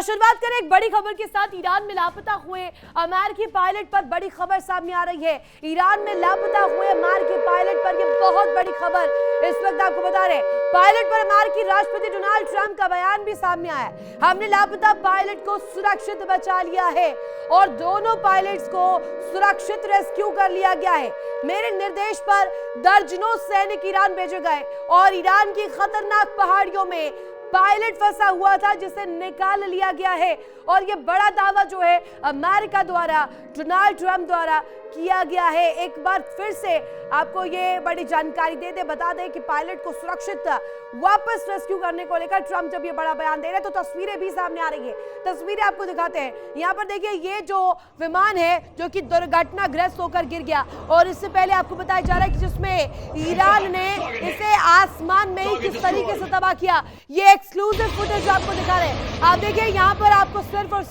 शुरुआत करें एक बड़ी खबर के साथ। ईरान में लापता हुए अमेरिकी पायलट पर बड़ी खबर सामने आ रही है। ईरान में लापता हुए अमेरिकी पायलट पर यह बहुत बड़ी खबर इस वक्त आपको बता रहे हैं। पायलट पर अमेरिकी राष्ट्रपति डोनाल्ड ट्रंप का बयान भी सामने आया है। हमने लापता पायलट को सुरक्षित बचा लिया है और दोनों पायलट्स को सुरक्षित रेस्क्यू कर लिया गया है। मेरे निर्देश पर दर्जनों सैनिक ईरान भेजे गए और ईरान की खतरनाक पहाड़ियों में पायलट फंसा हुआ था जिसे निकाल लिया गया है। और यह बड़ा दावा जो है अमेरिका द्वारा, डोनाल्ड ट्रंप द्वारा किया गया है। एक बार फिर से आपको ये बड़ी जानकारी बता दें कि पायलट को सुरक्षित वापस रेस्क्यू करने को लेकर ट्रंप जब ये बड़ा बयान दे रहे हैं तो तस्वीरें भी सामने आ रही है। तस्वीरें आपको दिखाते हैं। यहाँ पर देखिए, ये जो विमान है जो कि दुर्घटनाग्रस्त होकर गिर गया और इससे पहले आपको बताया जा रहा है कि जिसमें ईरान ने इसे आसमान में ही किस तरीके से तबाह किया। ये एक्सक्लूसिव फुटेज आपको दिखा रहे हैं। आप देखिए, यहाँ पर आपको सिर्फ और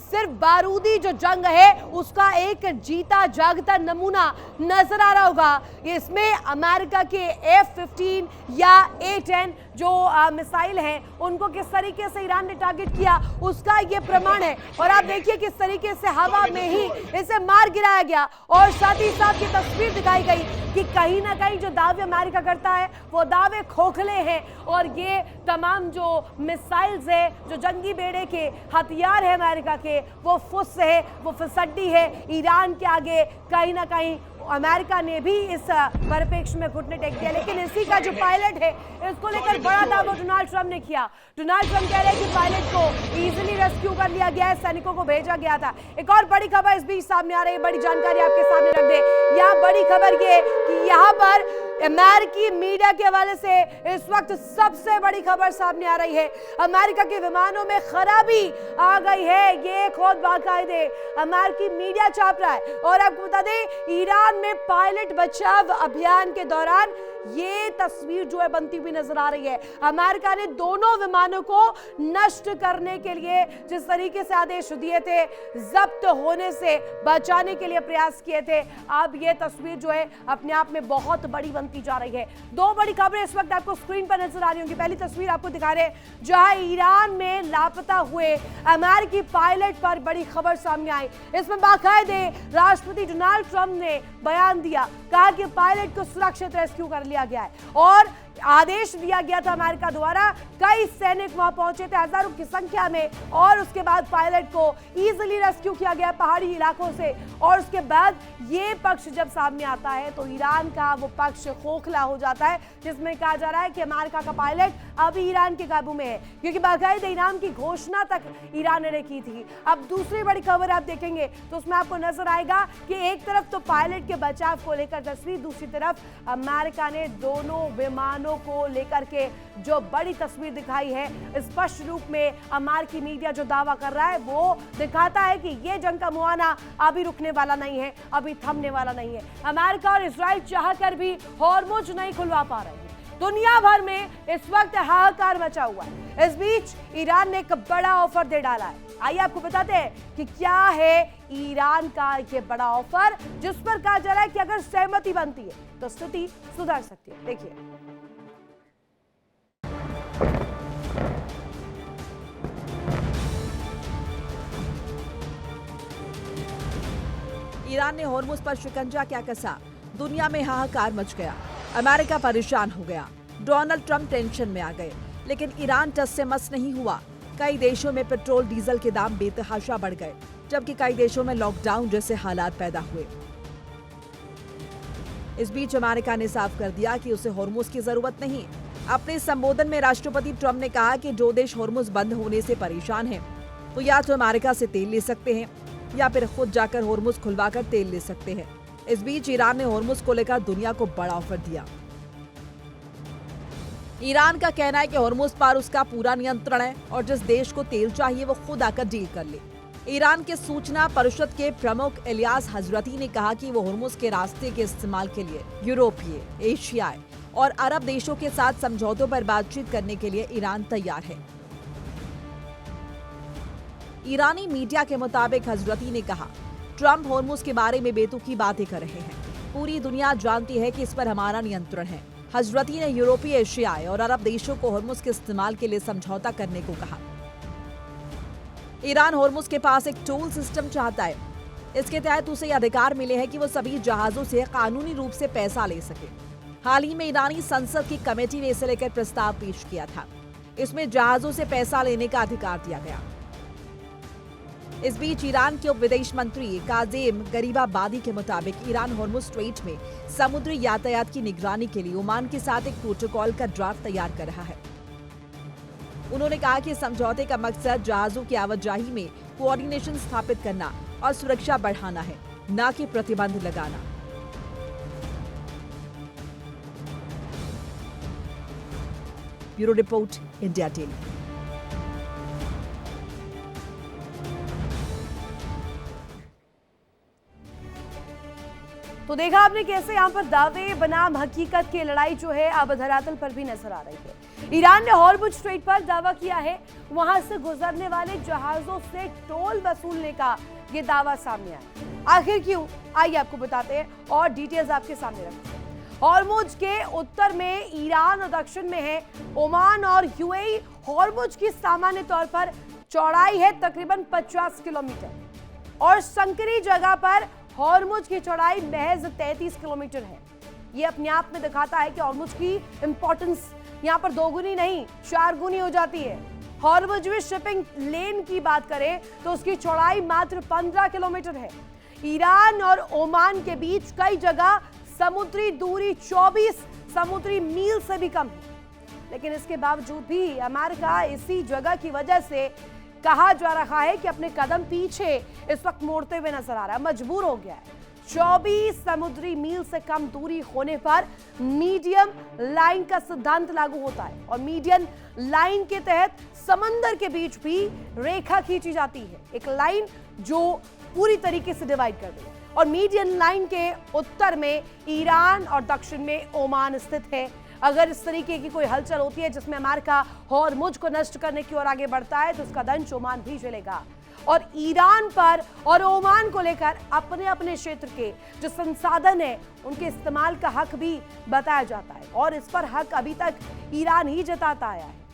सिर्फ बारूदी जो जंग है उसका एक जीता जागता नमूना नजर आ रहा होगा। इसमें अमेरिका के F-15 या A-10 जो मिसाइल हैं उनको किस तरीके से ईरान ने टारगेट किया उसका ये प्रमाण है। और आप देखिए किस तरीके से हवा में ही इसे मार गिराया गया और साथ ही साथ ये तस्वीर दिखाई गई कि कहीं ना कहीं जो दावे अमेरिका करता है वो दावे खोखले हैं और ये तमाम जो मिसाइल्स है, जो जंगी बेड़े के हथियार है अमेरिका के, वो फुस है, वो फिसड्डी है ईरान के आगे। कहीं ना कहीं अमेरिका ने भी इस परिप्रेक्ष्य में घुटने टेक दिया। लेकिन इसी का जो पायलट है इसको लेकर बड़ा दावा डोनाल्ड ट्रंप ने किया। डोनाल्ड ट्रंप कह रहे हैं कि पायलट को इजीली रेस्क्यू कर लिया गया है, सैनिकों को भेजा गया था। एक और बड़ी खबर इस बीच सामने आ रही है, बड़ी जानकारी आपके सामने रख दे। यहाँ बड़ी खबर ये कि यहाँ पर अमेरिकी मीडिया के हवाले से इस वक्त सबसे बड़ी खबर सामने आ रही है। अमेरिका के विमानों में खराबी आ गई है, ये खुद बाकायदे अमेरिकी मीडिया छाप रहा है। और आपको बता दें, ईरान में पायलट बचाव अभियान के दौरान ये तस्वीर जो है बनती हुई नजर आ रही है। अमेरिका ने दोनों विमानों को नष्ट करने के लिए जिस तरीके से आदेश दिए थे, जब्त होने से बचाने के लिए प्रयास किए थे, अब ये तस्वीर जो है अपने आप में बहुत बड़ी बनती जा रही है। दो बड़ी खबरें इस वक्त आपको स्क्रीन पर नजर आ रही होंगी। पहली तस्वीर आपको दिखा रहे हैं जहां ईरान में लापता हुए अमेरिकी पायलट पर बड़ी खबर सामने आई। इसमें बाकायदे राष्ट्रपति डोनाल्ड ट्रंप ने बयान दिया, कहा कि पायलट को सुरक्षित रेस्क्यू कर लिया गया है और आदेश दिया गया था अमेरिका द्वारा। कई सैनिक वहां पहुंचे थे हजारों की संख्या में और उसके बाद पायलट को इजीली रेस्क्यू किया गया पहाड़ी इलाकों से। और उसके बाद ये पक्ष जब सामने आता है तो ईरान का वो पक्ष खोखला हो जाता है, जिसमें कहा जा रहा है कि अमेरिका का पायलट अभी ईरान के काबू में है, क्योंकि बाकायदे इनाम की घोषणा तक ईरान ने की थी। अब दूसरी बड़ी खबर आप देखेंगे तो उसमें आपको नजर आएगा कि एक तरफ तो पायलट के बचाव को लेकर तस्वीर, दूसरी तरफ अमेरिका ने दोनों विमानों को लेकर के जो बड़ी तस्वीर दिखाई है। स्पष्ट रूप में अमेरिकी मीडिया जो दावा कर रहा है वो दिखाता है कि ये जंग का मुआयना अभी रुकने वाला नहीं है, अभी थमने वाला नहीं है। अमेरिका और इजराइल चाहकर भी हॉर्मुज नहीं खुलवा पा रहे हैं। दुनिया भर में इस वक्त हाहाकार मचा हुआ है। इस बीच ईरान ने एक बड़ा ऑफर दे डाला है। आइए आपको बताते हैं कि क्या है ईरान का ये बड़ा ऑफर, जिस पर कहा जा रहा है कि अगर सहमति बनती है तो स्थिति सुधर सकती है। देखिए, ईरान ने हॉर्मुज पर शिकंजा क्या कसा, दुनिया में हाहाकार मच गया, अमेरिका परेशान हो गया, डोनाल्ड ट्रंप टेंशन में आ गए। लेकिन ईरान टस से मस नहीं हुआ। कई देशों में पेट्रोल डीजल के दाम बेतहाशा बढ़ गए, जबकि कई देशों में लॉकडाउन जैसे हालात पैदा हुए। इस बीच अमेरिका ने साफ कर दिया कि उसे हॉर्मुज की जरूरत नहीं। अपने संबोधन में राष्ट्रपति ट्रंप ने कहा कि जो देश हॉर्मुज बंद होने से परेशान हैं, तो या तो अमेरिका से तेल ले सकते हैं या फिर खुद जाकर हॉर्मुज खुलवाकर तेल ले सकते हैं। इस बीच ईरान ने हॉर्मुज को लेकर दुनिया को बड़ा ऑफर दिया। ईरान का कहना है कि हॉर्मुज पर उसका पूरा नियंत्रण है और जिस देश को तेल चाहिए वो खुद आकर डील कर ले। ईरान के सूचना परिषद के प्रमुख इलियास हजरती ने कहा कि वो हॉर्मुज के रास्ते के इस्तेमाल के लिए यूरोपीय, एशियाई और अरब देशों के साथ समझौतों पर बातचीत करने के लिए ईरान तैयार है। ईरानी मीडिया के मुताबिक हजरती ने कहा, ट्रंप हॉर्मुज के बारे में बेतुकी बातें कर रहे हैं। पूरी दुनिया जानती है कि इस पर हमारा नियंत्रण है। हजरती ने यूरोपीय, एशियाई और अरब देशों को हॉर्मुज के इस्तेमाल के लिए समझौता करने को कहा। ईरान होर्मुज के पास एक टोल सिस्टम चाहता है। इसके तहत उसे अधिकार मिले हैं कि वो सभी जहाजों से कानूनी रूप से पैसा ले सके। हाल ही में ईरानी संसद की कमेटी ने इसे लेकर प्रस्ताव पेश किया था। इसमें जहाजों से पैसा लेने का अधिकार दिया गया। इस बीच ईरान के उप विदेश मंत्री काज़ेम गरीबाबादी के मुताबिक ईरान होर्मुज स्ट्रेट में समुद्री यातायात की निगरानी के लिए ओमान के साथ एक प्रोटोकॉल का ड्राफ्ट तैयार कर रहा है। उन्होंने कहा कि समझौते का मकसद जहाजों की आवाजाही में कोऑर्डिनेशन स्थापित करना और सुरक्षा बढ़ाना है, न कि प्रतिबंध लगाना। Bureau report, India daily. तो देखा आपने कैसे यहाँ पर दावे बनाम हकीकत की लड़ाई जो है अब धरातल पर भी नजर आ रही है। ईरान ने हॉर्मुज स्ट्रेट पर दावा किया है, वहां से गुजरने वाले जहाजों से टोल वसूलने का ये दावा सामने आया। आखिर क्यों, आइए आपको बताते हैं और डिटेल्स आपके सामने रखते हैं। हॉर्मुज के उत्तर में ईरान और दक्षिण में है ओमान और यूएई। हॉर्मुज की सामान्य तौर पर चौड़ाई है तकरीबन 50 किलोमीटर और संकरी जगह पर हॉर्मुज की चौड़ाई महज 33 किलोमीटर है। ये अपने आप में दिखाता है कि हॉर्मुज की इंपॉर्टेंस यहाँ पर दोगुनी नहीं 4 गुनी हो जाती है। हॉर्मुज में शिपिंग लेन की बात करें तो उसकी चौड़ाई मात्र 15 किलोमीटर है। ईरान और ओमान के बीच कई जगह समुद्री दूरी 24 समुद्री मील से भी कम है, लेकिन इसके बावजूद भी अमेरिका इसी जगह की वजह से कहा जा रहा है कि अपने कदम पीछे इस वक्त मोड़ते हुए नजर आ रहा है, मजबूर हो गया है। 24 समुद्री मील से कम दूरी होने पर मीडियम लाइन का सिद्धांत लागू होता है और मीडियम लाइन के तहत समंदर के बीच भी रेखा खींची जाती है, एक लाइन जो पूरी तरीके से डिवाइड कर दे। और मीडियम लाइन के उत्तर में ईरान और दक्षिण में ओमान स्थित है। अगर इस तरीके की कोई हलचल होती है जिसमें अमेरिका हॉर्मुज को नष्ट करने की ओर आगे बढ़ता है तो उसका दंश ओमान भी झेलेगा। और ईरान पर और ओमान को लेकर अपने अपने क्षेत्र के जो संसाधन है उनके इस्तेमाल का हक भी बताया जाता है और इस पर हक अभी तक ईरान ही जताता आया है।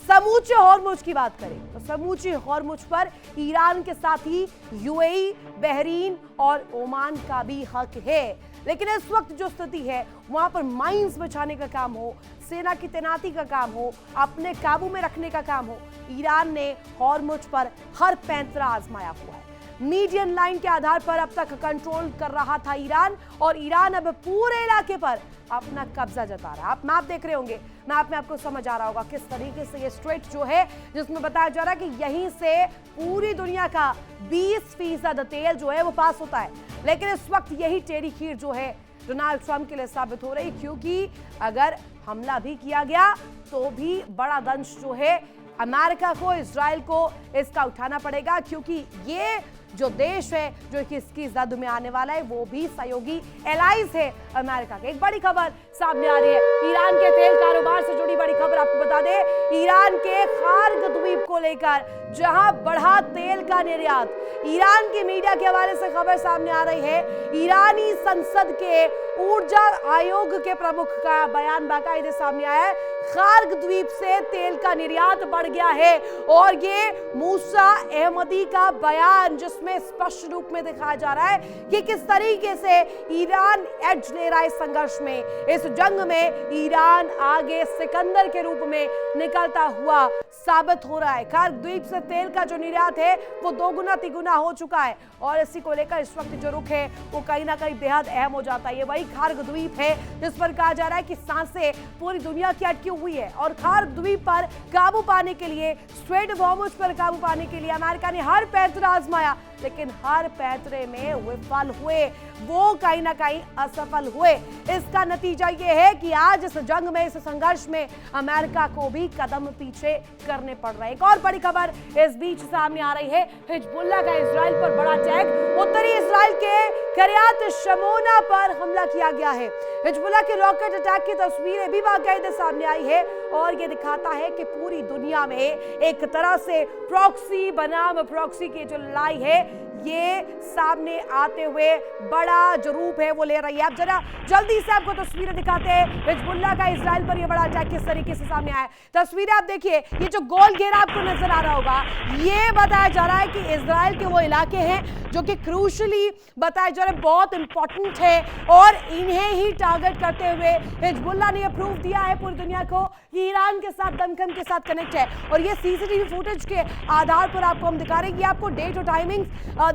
समूचे हॉर्मुज की बात करें तो समूचे हॉर्मुज पर ईरान के साथ ही यूएई, बहरीन और ओमान का भी हक है। लेकिन इस वक्त जो स्थिति है वहां पर माइंस बिछाने का काम हो, सेना की तैनाती का काम हो, अपने काबू में रखने का काम हो, ईरान ने हॉर्मुज पर हर पैंतरा आजमाया हुआ है। मीडियन लाइन के आधार पर अब तक कंट्रोल कर रहा था ईरान और ईरान अब पूरे इलाके पर अपना कब्जा जता रहा है। आप मैप देख रहे होंगे, मैप में आपको समझ आ रहा होगा किस तरीके से ये स्ट्रेट जो है जिसमें बताया जा रहा है कि यहीं से पूरी दुनिया का 20% तेल जो है वो पास होता है। लेकिन इस वक्त यही टेढ़ी खीर जो है डोनाल्ड ट्रंप के लिए साबित हो रही, क्योंकि अगर हमला भी किया गया तो भी बड़ा दंश जो है अमेरिका को, इजराइल को इसका उठाना पड़ेगा, क्योंकि ये जो देश है जो इसकी जद में आने वाला है वो भी सहयोगी एलाइज है अमेरिका के। एक बड़ी खबर सामने आ रही है, ईरान के तेल कारोबार से जुड़ी बड़ी खबर आपको बता दें। ईरान के खार्ग द्वीप को लेकर जहां बढ़ा तेल का निर्यात, ईरान की मीडिया के हवाले से खबर सामने आ रही है। ईरानी संसद के ऊर्जा आयोग के प्रमुख का बयान बाकायदे सामने आया है। खार्ग द्वीप से तेल का निर्यात बढ़ गया है और ये मूसा अहमदी का बयान जिसमें स्पष्ट रूप में दिखाया जा रहा है कि किस तरीके से ईरान एड्ज ले रहा है इस संघर्ष में, इस जंग में ईरान आगे सिकंदर के रूप में निकलता हुआ साबित हो रहा है। खार्ग द्वीप से तेल का जो निर्यात है वो 2 गुना 3 गुना हो चुका है और इसी को लेकर इस वक्त जो रुख है वो कहीं ना कहीं बेहद अहम हो जाता है। ये वही खार्ग द्वीप है जिस पर कहा जा रहा है कि सांसें पूरी दुनिया की अटकी हुई है और खार्ग द्वीप पर काबू पाने के लिए, स्ट्रेट ऑफ हॉर्मुज पर काबू पाने के लिए अमेरिका ने हर पैंतरा आजमाया, लेकिन हर पैंतरे में विफल हुए, वो कहीं ना कहीं असफल हुए। इसका नतीजा ये है कि आज इस जंग में, इस संघर्ष में अमेरिका को भी कदम पीछे करने पड़ रहे हैं। एक और बड़ी खबर इस बीच सामने आ रही है, हिजबुल्लाह का इजराइल पर बड़ा अटैक। उत्तरी इजराइल के किर्यात शमोना पर हमला किया गया है। हिजबुल्लाह के रॉकेट अटैक की तस्वीरें भी बाकायदे सामने आई है और ये दिखाता है कि पूरी दुनिया में एक तरह से प्रॉक्सी बनाम प्रॉक्सी की जो लड़ाई है ये सामने आते हुए बड़ा जो रूप है वो ले रही है। अब जरा जल्दी से आपको तस्वीरें दिखाते हैं हिजबुल्लाह का इजराइल पर ये बड़ा अटैक किस तरीके से सामने आया है। तस्वीरें आप देखिए, ये जो गोल घेरा आपको नजर आ रहा होगा, ये बताया जा रहा है कि इजराइल के वो इलाके हैं जो कि क्रूशली बताया जा रहा है बहुत इंपॉर्टेंट है, और इन्हें ही टारगेट करते हुए हिजबुल्लाह ने प्रूफ दिया है पूरी दुनिया को कि ईरान के साथ दमखम के साथ कनेक्ट है। और ये सीसीटीवी फुटेज के आधार पर आपको हम दिखा रहे हैं। आपको डेट और टाइमिंग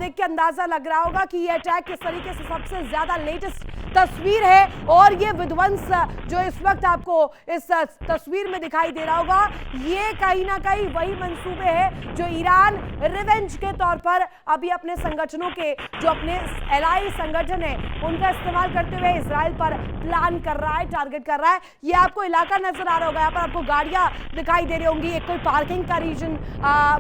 देख के अंदाजा लग रहा होगा कि ये अटैक किस तरीके से सबसे ज्यादा लेटेस्ट तस्वीर है, और ये विध्वंस जो इस वक्त आपको इस तस्वीर में दिखाई दे रहा होगा, ये कहीं ना कहीं वही मंसूबे हैं जो ईरान रिवेंज के तौर पर अभी अपने संगठनों के जो अपने एलाई संगठन है उनका इस्तेमाल करते हुए इजराइल पर प्लान कर रहा है, टारगेट कर रहा है। ये आपको इलाका नजर आ रहा होगा, यहाँ पर आपको गाड़ियां दिखाई दे रही होंगी, एक कोई पार्किंग का रीजन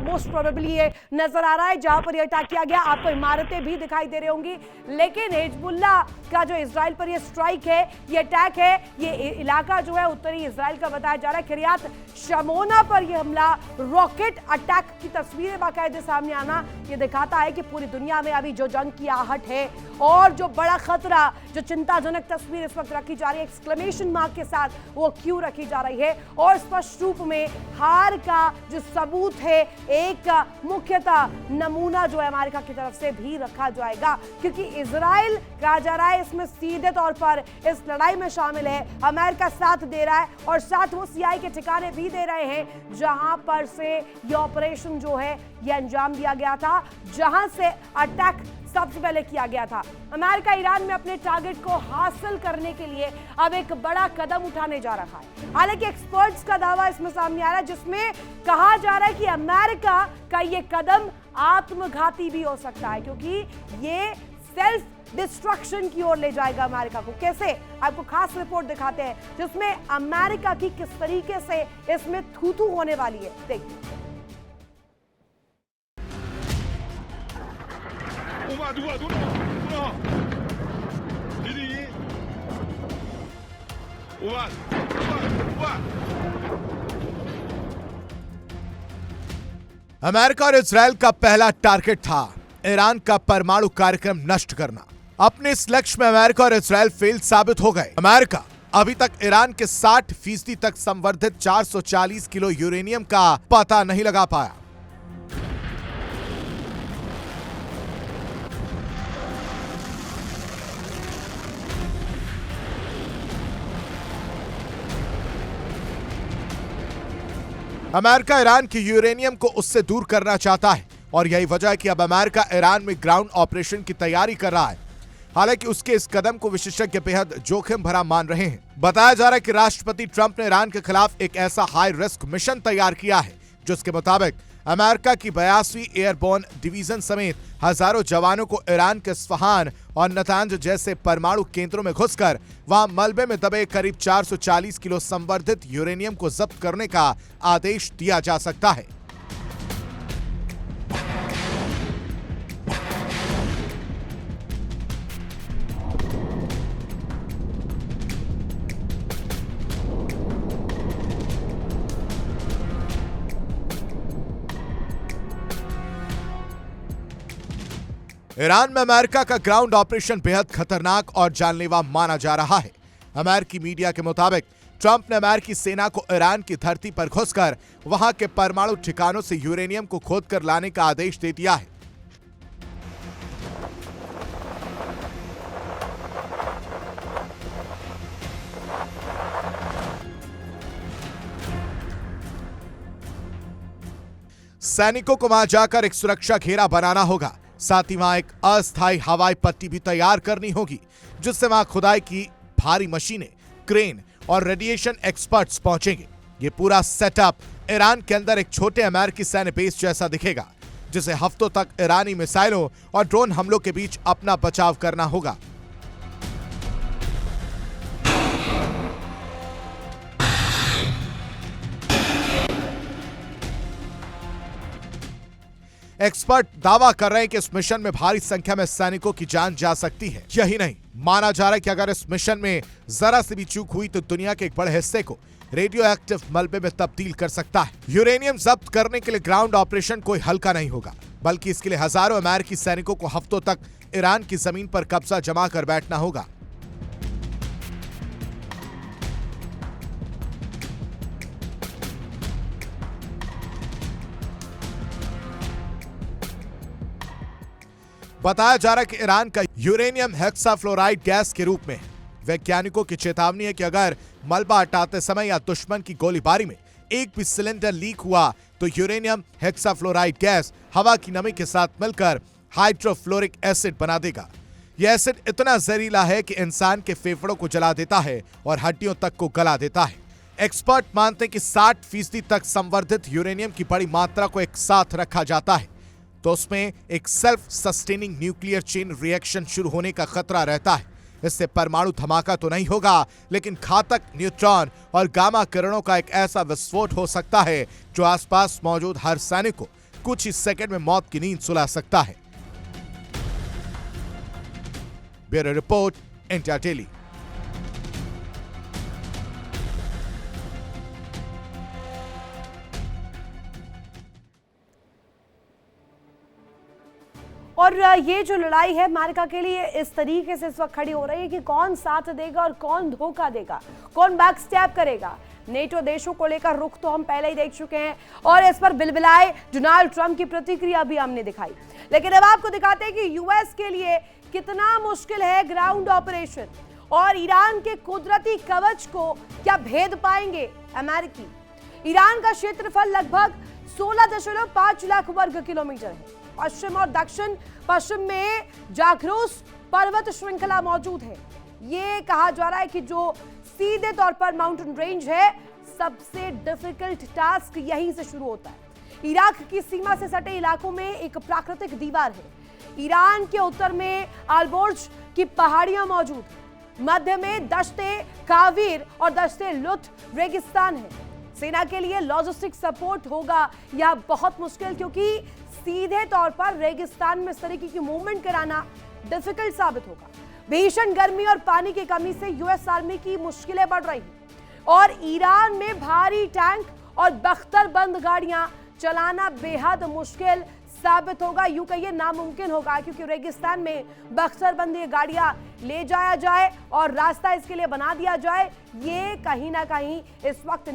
मोस्ट प्रोबेबली ये नजर आ रहा है जहां पर ये अटैक किया गया। आपको इमारतें भी दिखाई दे रही होंगी, लेकिन हिजबुल्लाह का जो इजराइल पर ये स्ट्राइक है, ये अटैक है, ये इलाका जो है उत्तरी इजराइल का बताया जा रहा है किरियात शमोना पर ये हमला, रॉकेट अटैक की तस्वीरें बाकायदे सामने आना ये दिखाता है कि पूरी दुनिया में अभी जो जंग की आहट है और जो बड़ा खतरा, जो चिंताजनक तस्वीर इस वक्त रखी जा रही है एक्सक्लेमेशन मार्क के साथ, वो क्यों रखी जा रही है, और स्पष्ट रूप में हार का जो सबूत है एक मुख्यतः नमूना जो है अमेरिका की तरफ से भी रखा जाएगा, क्योंकि इजराइल कहा जा रहा है इसमें सीधे तौर पर इस लड़ाई में शामिल है, अमेरिका साथ दे रहा है और साथ वो सीआई के ठिकाने भी दे रहे हैं जहां पर से ये ऑपरेशन जो है ये अंजाम दिया गया था, जहां से अटैक सबसे पहले किया गया था। अमेरिका ईरान में अपने टारगेट को हासिल करने के लिए अब एक बड़ा कदम उठाने जा रहा है। हालांकि एक्सपर्ट्स का दावा इसमें सामने आ रहा है जिसमें कहा जा रहा है कि अमेरिका का ये कदम आत्मघाती भी हो सकता है, क्योंकि ये सेल्फ डिस्ट्रक्शन की ओर ले जाएगा अमेरिका को। कैसे, आपको खास रिपोर्ट दिखाते हैं जिसमें अमेरिका की किस तरीके से इसमें थू-थू होने वाली है। देखिए, अमेरिका और इजराइल का पहला टारगेट था ईरान का परमाणु कार्यक्रम नष्ट करना। अपने इस लक्ष्य में अमेरिका और इजराइल फेल साबित हो गए। अमेरिका अभी तक ईरान के 60% तक संवर्धित 440 किलो यूरेनियम का पता नहीं लगा पाया। अमेरिका ईरान के यूरेनियम को उससे दूर करना चाहता है, और यही वजह है कि अब अमेरिका ईरान में ग्राउंड ऑपरेशन की तैयारी कर रहा है। हालांकि उसके इस कदम को विशेषज्ञ बेहद जोखिम भरा मान रहे हैं। बताया जा रहा है कि राष्ट्रपति ट्रंप ने ईरान के खिलाफ एक ऐसा हाई रिस्क मिशन तैयार किया है जिसके मुताबिक अमेरिका की 82वीं एयरबोर्न डिवीजन समेत हजारों जवानों को ईरान के इस्फहान और नतांज जैसे परमाणु केंद्रों में घुसकर वहां मलबे में दबे करीब 440 किलो संवर्धित यूरेनियम को जब्त करने का आदेश दिया जा सकता है। ईरान में अमेरिका का ग्राउंड ऑपरेशन बेहद खतरनाक और जानलेवा माना जा रहा है। अमेरिकी मीडिया के मुताबिक ट्रंप ने अमेरिकी सेना को ईरान की धरती पर घुसकर वहां के परमाणु ठिकानों से यूरेनियम को खोदकर लाने का आदेश दे दिया है। सैनिकों को वहां जाकर एक सुरक्षा घेरा बनाना होगा, साथ ही वहां एक अस्थायी हवाई पट्टी भी तैयार करनी होगी जिससे वहां खुदाई की भारी मशीनें, क्रेन और रेडिएशन एक्सपर्ट्स पहुंचेंगे। ये पूरा सेटअप ईरान के अंदर एक छोटे अमेरिकी सैन्य बेस जैसा दिखेगा जिसे हफ्तों तक ईरानी मिसाइलों और ड्रोन हमलों के बीच अपना बचाव करना होगा। एक्सपर्ट दावा कर रहे हैं कि इस मिशन में भारी संख्या में सैनिकों की जान जा सकती है। यही नहीं, माना जा रहा है कि अगर इस मिशन में जरा सी भी चूक हुई तो दुनिया के एक बड़े हिस्से को रेडियो एक्टिव मलबे में तब्दील कर सकता है। यूरेनियम जब्त करने के लिए ग्राउंड ऑपरेशन कोई हल्का नहीं होगा। बल्कि इसके लिए हजारों अमेरिकी सैनिकों को हफ्तों तक ईरान की जमीन पर कब्जा जमा कर बैठना होगा। बताया जा रहा है कि ईरान का यूरेनियम हेक्साफ्लोराइड गैस के रूप में है। वैज्ञानिकों की चेतावनी है कि अगर मलबा हटाते समय या दुश्मन की गोलीबारी में एक भी सिलेंडर लीक हुआ तो यूरेनियम हेक्साफ्लोराइड गैस हवा की नमी के साथ मिलकर हाइड्रोफ्लोरिक एसिड बना देगा। यह एसिड इतना जहरीला है कि इंसान के फेफड़ों को जला देता है और हड्डियों तक को गला देता है। एक्सपर्ट मानते हैं कि 60% तक संवर्धित यूरेनियम की बड़ी मात्रा को एक साथ रखा जाता है तो उसमें एक self sustaining nuclear chain reaction शुरू होने का खतरा रहता है। इससे परमाणु धमाका तो नहीं होगा, लेकिन घातक न्यूट्रॉन और गामा किरणों का एक ऐसा विस्फोट हो सकता है जो आसपास मौजूद हर सैनिक को कुछ ही सेकंड में मौत की नींद सुला सकता है। Bureau report, India daily. और ये जो लड़ाई है अमेरिका के लिए इस तरीके से इस वक्त खड़ी हो रही है कि कौन साथ देगा और कौन धोखा देगा, कौन बैकस्टैप करेगा। नेटो देशों को लेकर रुख तो हम पहले ही देख चुके हैं और इस पर बिलबिलाए डोनाल्ड ट्रंप की प्रतिक्रिया भी हमने दिखाई। लेकिन अब आपको दिखाते हैं कि यूएस के लिए कितना मुश्किल है ग्राउंड ऑपरेशन और ईरान के कुदरती कवच को क्या भेद पाएंगे अमेरिकी। ईरान का क्षेत्रफल लगभग 16.5 लाख वर्ग किलोमीटर है। पश्चिम और दक्षिण पश्चिम में जाग्रोस पर्वत श्रृंखला मौजूद है। ये कहा जा रहा है कि जो सीधे तौर पर माउंटेन रेंज है, सबसे डिफिकल्ट टास्क यहीं से शुरू होता है। इराक की सीमा से सटे इलाकों में एक प्राकृतिक दीवार है। ईरान के उत्तर में अल्बोर्ज की पहाड़ियां मौजूद है। मध्य में दश्ते कावीर और दश्ते लुत रेगिस्तान है। सेना के लिए लॉजिस्टिक सपोर्ट होगा यह बहुत मुश्किल, क्योंकि सीधे तौर पर रेगिस्तान में इस तरीके की मूवमेंट कराना डिफिकल्ट साबित होगा। भीषण गर्मी और पानी की कमी से यूएस आर्मी की मुश्किलें बढ़ रही हैं और ईरान में भारी टैंक और बख्तरबंद गाड़ियां चलाना बेहद मुश्किल साबित होगा, यूं कहिए नामुमकिन होगा, क्योंकि रेगिस्तान में बख्तरबंद ये गाड़ियां ले जाया जाए और रास्ता इसके लिए बना दिया जाए, ये कहीं ना कहीं इस वक्त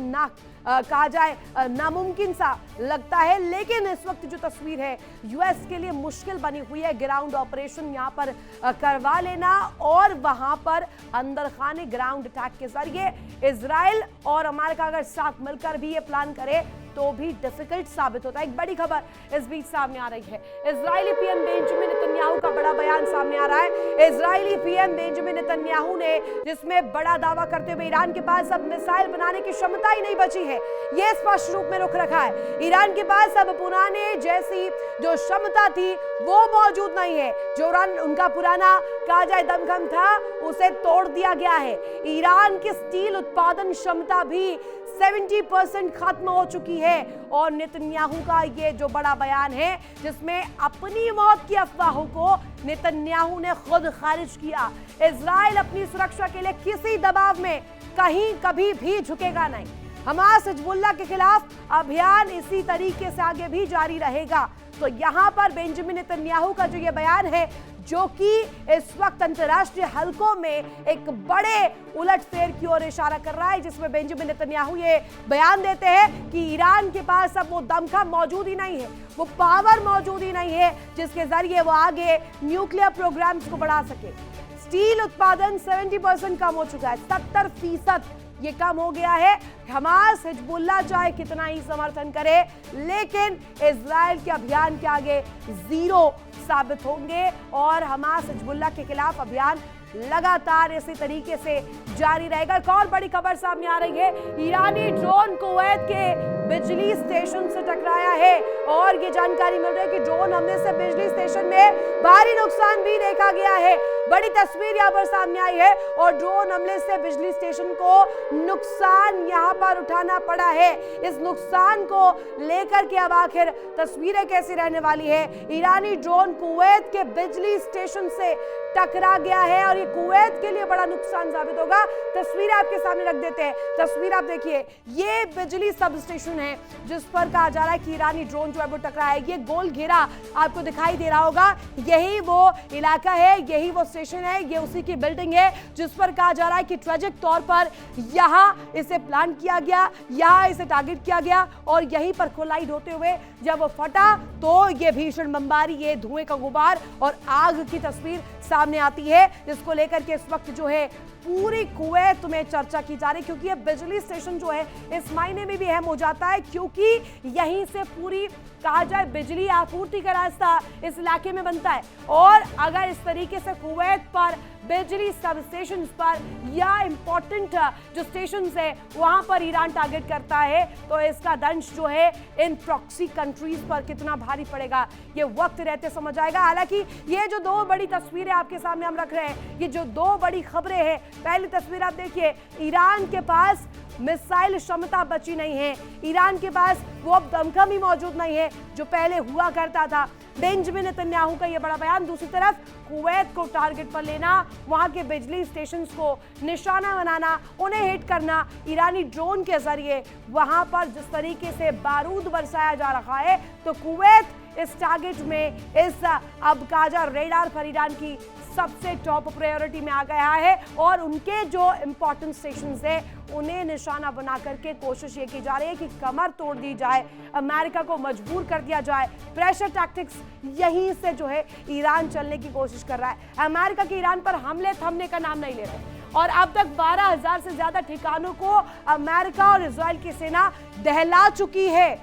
कहा जाए नामुमकिन सा लगता है। लेकिन इस वक्त जो तस्वीर है यूएस के लिए मुश्किल बनी हुई है ग्राउंड ऑपरेशन यहां पर करवा लेना और वहां पर अंदर खाने ग्राउंड अटैक के जरिए इजराइल और अमेरिका अगर साथ मिलकर भी ये प्लान करे तो भी डिफिकल्ट साबित होता है। एक बड़ी खबर इस बीच सामने आ रही है। इजरायली पीएम बेंजामिन नेतन्याहू का बड़ा बयान सामने आ रहा है। इजरायली पीएम बेंजामिन नेतन्याहू ने जिसमें बड़ा दावा करते हुए ईरान के पास अब मिसाइल बनाने की क्षमता ही नहीं बची है, यह स्पष्ट रूप में रुख रखा है। ईरान के पास अब पुराने जैसी जो क्षमता थी वो मौजूद नहीं है। जो उनका पुराना कहा जाए दमखम था उसे तोड़ दिया गया है। ईरान की स्टील उत्पादन क्षमता भी 70% खत्म हो चुकी है और नेतन्याहू का ये जो बड़ा बयान है जिसमें अपनी मौत की अफवाहों को नेतन्याहू ने खुद खारिज किया। इजराइल अपनी सुरक्षा के लिए किसी दबाव में कहीं कभी भी झुकेगा नहीं। हमास हिजबुल्लाह के खिलाफ अभियान इसी तरीके से आगे भी जारी रहेगा। तो यहां पर बेंजामिन नेतन्याहू का जो ये बयान है जो कि इस वक्त अंतर्राष्ट्रीय हलकों में एक बड़े उलटफेर की ओर इशारा कर रहा है, जिसमें बेंजामिन नेतन्याहू ये बयान देते हैं कि ईरान के पास अब वो दमखम मौजूद ही नहीं है, वो पावर मौजूद ही नहीं है जिसके जरिए वो आगे न्यूक्लियर प्रोग्राम्स को बढ़ा सके। स्टील उत्पादन 70% कम हो चुका है, 70% ये कम हो गया है। हमास हिजबुल्लाह चाहे कितना ही समर्थन करे लेकिन इजराइल के अभियान के आगे जीरो साबित होंगे और हमास हिजबुल्लाह के खिलाफ अभियान लगातार इसी तरीके से जारी रहेगा। एक और बड़ी खबर सामने आ रही है, ईरानी ड्रोन कुवैत के बिजली स्टेशन से टकराया है और ये जानकारी मिल रही है कि ड्रोन हमले से बिजली स्टेशन में भारी नुकसान भी देखा गया है। बड़ी तस्वीर यहाँ पर सामने आई है और ड्रोन हमले से बिजली स्टेशन को नुकसान यहाँ पर उठाना पड़ा है। इस नुकसान को लेकर के अब आखिर तस्वीरें कैसी रहने वाली है। ईरानी ड्रोन कुवैत के बिजली स्टेशन से टकरा गया है और ये कुवैत के लिए बड़ा नुकसान साबित होगा। तस्वीर आपके सामने रख देते हैं। तस्वीर आप देखिए, ये बिजली सब स्टेशन है जिस पर कहा जा रहा है कि ईरानी ड्रोन जो है वो टकराया है। ये गोल घेरा आपको दिखाई दे रहा होगा, यही वो इलाका है, यही वो स्टेशन है, ये उसी की बिल्डिंग है जिस पर कहा जा रहा है कि ट्रेजिक तौर पर यहां इसे प्लान किया गया, यहां इसे टारगेट किया गया और यहीं पर कोलाइड होते हुए जब वो फटा तो ये भीषण बमबारी, ये धुएं का गुबार और आग की तस्वीर सामने आती है, जिसको लेकर के इस वक्त जो है पूरी कुवैत में चर्चा की जा रही है, क्योंकि ये बिजली स्टेशन जो है इस मायने में भी अहम हो जाता है क्योंकि यहीं से पूरी कहा जाए बिजली आपूर्ति का रास्ता इस इलाके में बनता है। और अगर इस तरीके से कुवैत पर बिजली सब स्टेशन पर या इंपॉर्टेंट जो स्टेशन है वहां पर ईरान टारगेट करता है तो इसका दंश जो है इन प्रॉक्सी कंट्रीज पर कितना भारी पड़ेगा ये वक्त रहते समझ आएगा। हालांकि ये जो दो बड़ी तस्वीरें आपके सामने हम रख रहे हैं, ये जो दो बड़ी खबरें हैं, पहली तस्वीर आप देखिए, ईरान के पास मिसाइल क्षमता बची नहीं है, ईरान के पास वो अब दमखम ही मौजूद नहीं है जो पहले हुआ करता था। बेंजामिन नेतन्याहू का ये बड़ा बयान। दूसरी तरफ कुवैत को टारगेट पर लेना, वहां के बिजली स्टेशंस को निशाना बनाना, उन्हें हिट करना ईरानी ड्रोन के जरिए, वहां पर जिस तरीके से बारूद बरसाया जा रहा है तो कुवैत इस टारगेट में, इस अब काजा रेडार पर ईरान की सबसे टॉप प्रायोरिटी में आ गया है और उनके जो इंपॉर्टेंट स्टेशंस है उन्हें निशाना बना करके कोशिश ये की जा रही है कि कमर तोड़ दी जाए, अमेरिका को मजबूर कर दिया जाए। प्रेशर टैक्टिक्स यहीं से जो है ईरान चलने की कोशिश कर रहा है। अमेरिका के ईरान पर हमले थमने का नाम नहीं ले रहे और अब तक 12,000 से ज्यादा ठिकानों को अमेरिका और इजराइल की सेना दहला चुकी है।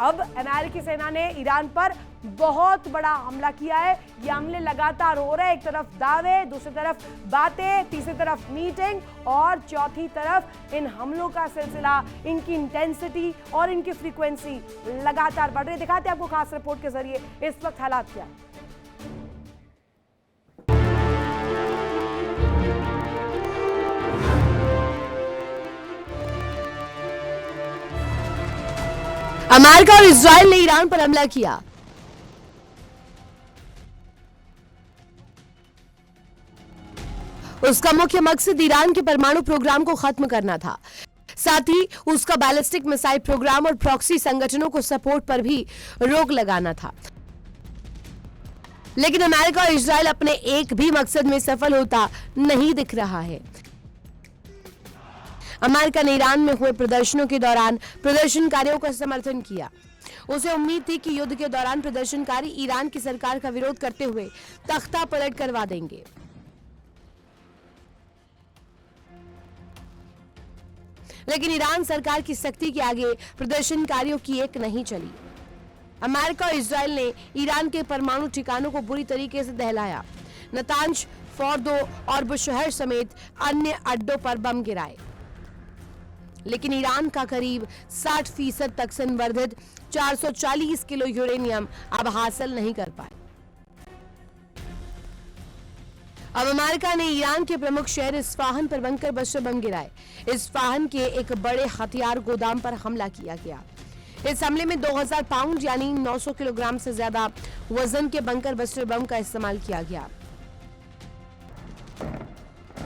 अब अमेरिकी सेना ने ईरान पर बहुत बड़ा हमला किया है। ये हमले लगातार हो रहे हैं, एक तरफ दावे, दूसरी तरफ बातें, तीसरी तरफ मीटिंग और चौथी तरफ इन हमलों का सिलसिला, इनकी इंटेंसिटी और इनकी फ्रीक्वेंसी लगातार बढ़ रही है। दिखाते हैं आपको खास रिपोर्ट के जरिए इस वक्त हालात क्या है। अमेरिका और इजराइल ने ईरान पर हमला किया। उसका मुख्य मकसद ईरान के परमाणु प्रोग्राम को खत्म करना था, साथ ही उसका बैलिस्टिक मिसाइल प्रोग्राम और प्रॉक्सी संगठनों को सपोर्ट पर भी रोक लगाना था। लेकिन अमेरिका और इजराइल अपने एक भी मकसद में सफल होता नहीं दिख रहा है। अमेरिका ने ईरान में हुए प्रदर्शनों के दौरान प्रदर्शनकारियों का समर्थन किया। उसे उम्मीद थी कि युद्ध के दौरान प्रदर्शनकारी ईरान की सरकार का विरोध करते हुए तख्ता पलट करवा देंगे। लेकिन ईरान सरकार की सख्ती के आगे प्रदर्शनकारियों की एक नहीं चली। अमेरिका और इजराइल ने ईरान के परमाणु ठिकानों को बुरी तरीके से दहलाया। नतांज, फोर्दो और बुशहर समेत अन्य अड्डों पर बम गिराए। लेकिन ईरान का करीब 60% तक संवर्धित 440 किलो यूरेनियम अब हासिल नहीं कर पाए। अब अमेरिका ने ईरान के प्रमुख शहर इस्फहान पर बंकर बस्टर बम गिराए। इस्फहान के एक बड़े हथियार गोदाम पर हमला किया गया। इस हमले में 2000 पाउंड यानी 900 किलोग्राम से ज्यादा वजन के बंकर बस्टर बम का इस्तेमाल किया गया।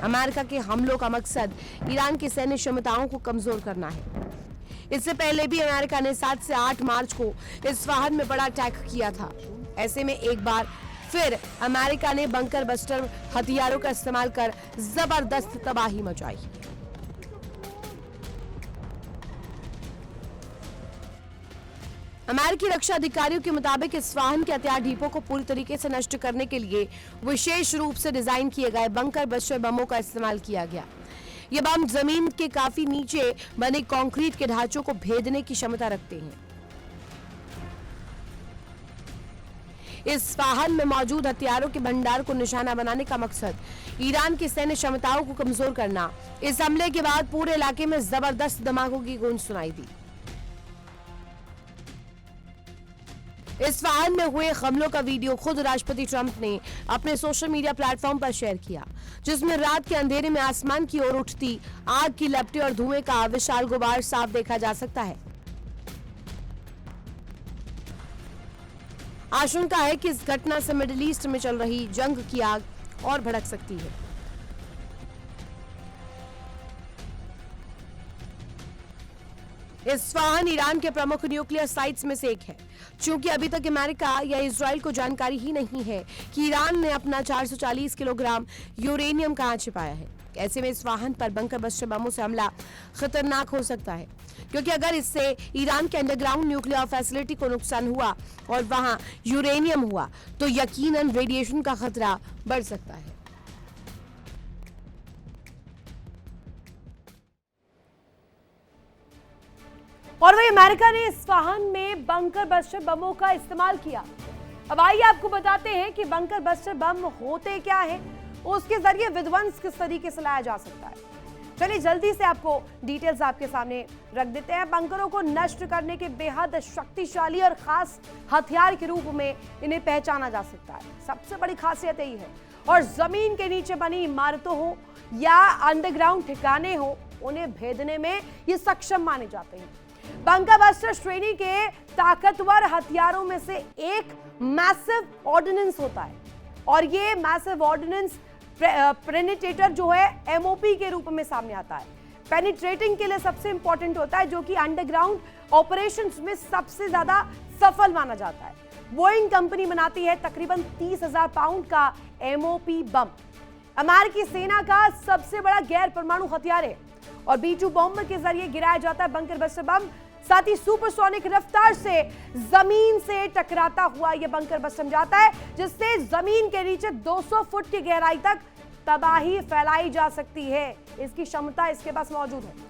अमेरिका के हमलों का मकसद ईरान की सैन्य क्षमताओं को कमजोर करना है। इससे पहले भी अमेरिका ने 7 से 8 मार्च को इस्फहान में बड़ा अटैक किया था। ऐसे में एक बार फिर अमेरिका ने बंकर बस्टर हथियारों का इस्तेमाल कर जबरदस्त तबाही मचाई। अमेरिकी रक्षा अधिकारियों के मुताबिक इस्फहान के हथियार डिपो को पूरी तरीके से नष्ट करने के लिए विशेष रूप से डिजाइन किए गए बंकर बस्टर बमों का इस्तेमाल किया गया। ये बम जमीन के काफी नीचे बने कंक्रीट के ढांचों को भेदने की क्षमता रखते हैं। इस्फहान में मौजूद हथियारों के भंडार को निशाना बनाने का मकसद ईरान की सैन्य क्षमताओं को कमजोर करना। इस हमले के बाद पूरे इलाके में जबरदस्त धमाकों की गूंज सुनाई दी। इस्फहान में हुए हमलों का वीडियो खुद राष्ट्रपति ट्रंप ने अपने सोशल मीडिया प्लेटफॉर्म पर शेयर किया, जिसमें रात के अंधेरे में आसमान की ओर उठती आग की लपटें और धुएं का विशाल गुबार साफ देखा जा सकता है। आशंका है कि इस घटना से मिडिल ईस्ट में चल रही जंग की आग और भड़क सकती है। इस्फहान ईरान के प्रमुख न्यूक्लियर साइट्स में से एक है। चूंकि अभी तक अमेरिका या इजराइल को जानकारी ही नहीं है कि ईरान ने अपना 440 किलोग्राम यूरेनियम कहां छिपाया है। ऐसे में इस्फहान पर बंकर बस्टर बमों से हमला खतरनाक हो सकता है, क्योंकि अगर इससे ईरान के अंडरग्राउंड न्यूक्लियर फैसिलिटी को नुकसान हुआ और वहां यूरेनियम हुआ तो यकीनन रेडिएशन का खतरा बढ़ सकता है। और वही अमेरिका ने इस्फहान में बंकर बस्टर बमों का इस्तेमाल किया। अब आइए आपको बताते हैं कि बंकर बस्टर बम होते क्या है, उसके जरिए विध्वंस किस तरीके से लाया जा सकता है। चलिए जल्दी से आपको डिटेल्स आपके सामने रख देते हैं। बंकरों को नष्ट करने के बेहद शक्तिशाली और खास हथियार के रूप में इन्हें पहचाना जा सकता है। सबसे बड़ी खासियत यही है। और जमीन के नीचे बनी इमारतों हो या अंडरग्राउंड ठिकाने हो, उन्हें भेदने में ये सक्षम माने जाते हैं। बंकर बस्टर श्रेणी के ताकतवर हथियारों में से एक मैसिव ऑर्डिनेंस होता है, और ये मैसिव ऑर्डिनेंस पेनिट्रेटर जो है एमओपी के रूप में सामने आता है। पेनिट्रेटिंग के लिए सबसे इंपॉर्टेंट होता है, जो कि अंडरग्राउंड ऑपरेशंस में सबसे ज्यादा सफल माना जाता है। बोइंग कंपनी बनाती है तकरीबन 30,000 पाउंड का एमओपी बम। अमेरिकी सेना का सबसे बड़ा गैर परमाणु हथियार है और B2 बॉम्ब के जरिए गिराया जाता है बंकर बस्टर बम। साथ ही सुपरसोनिक रफ्तार से जमीन से टकराता हुआ यह बंकर बस्टर जाता है, जिससे जमीन के नीचे 200 फुट की गहराई तक तबाही फैलाई जा सकती है। इसकी क्षमता इसके पास मौजूद है।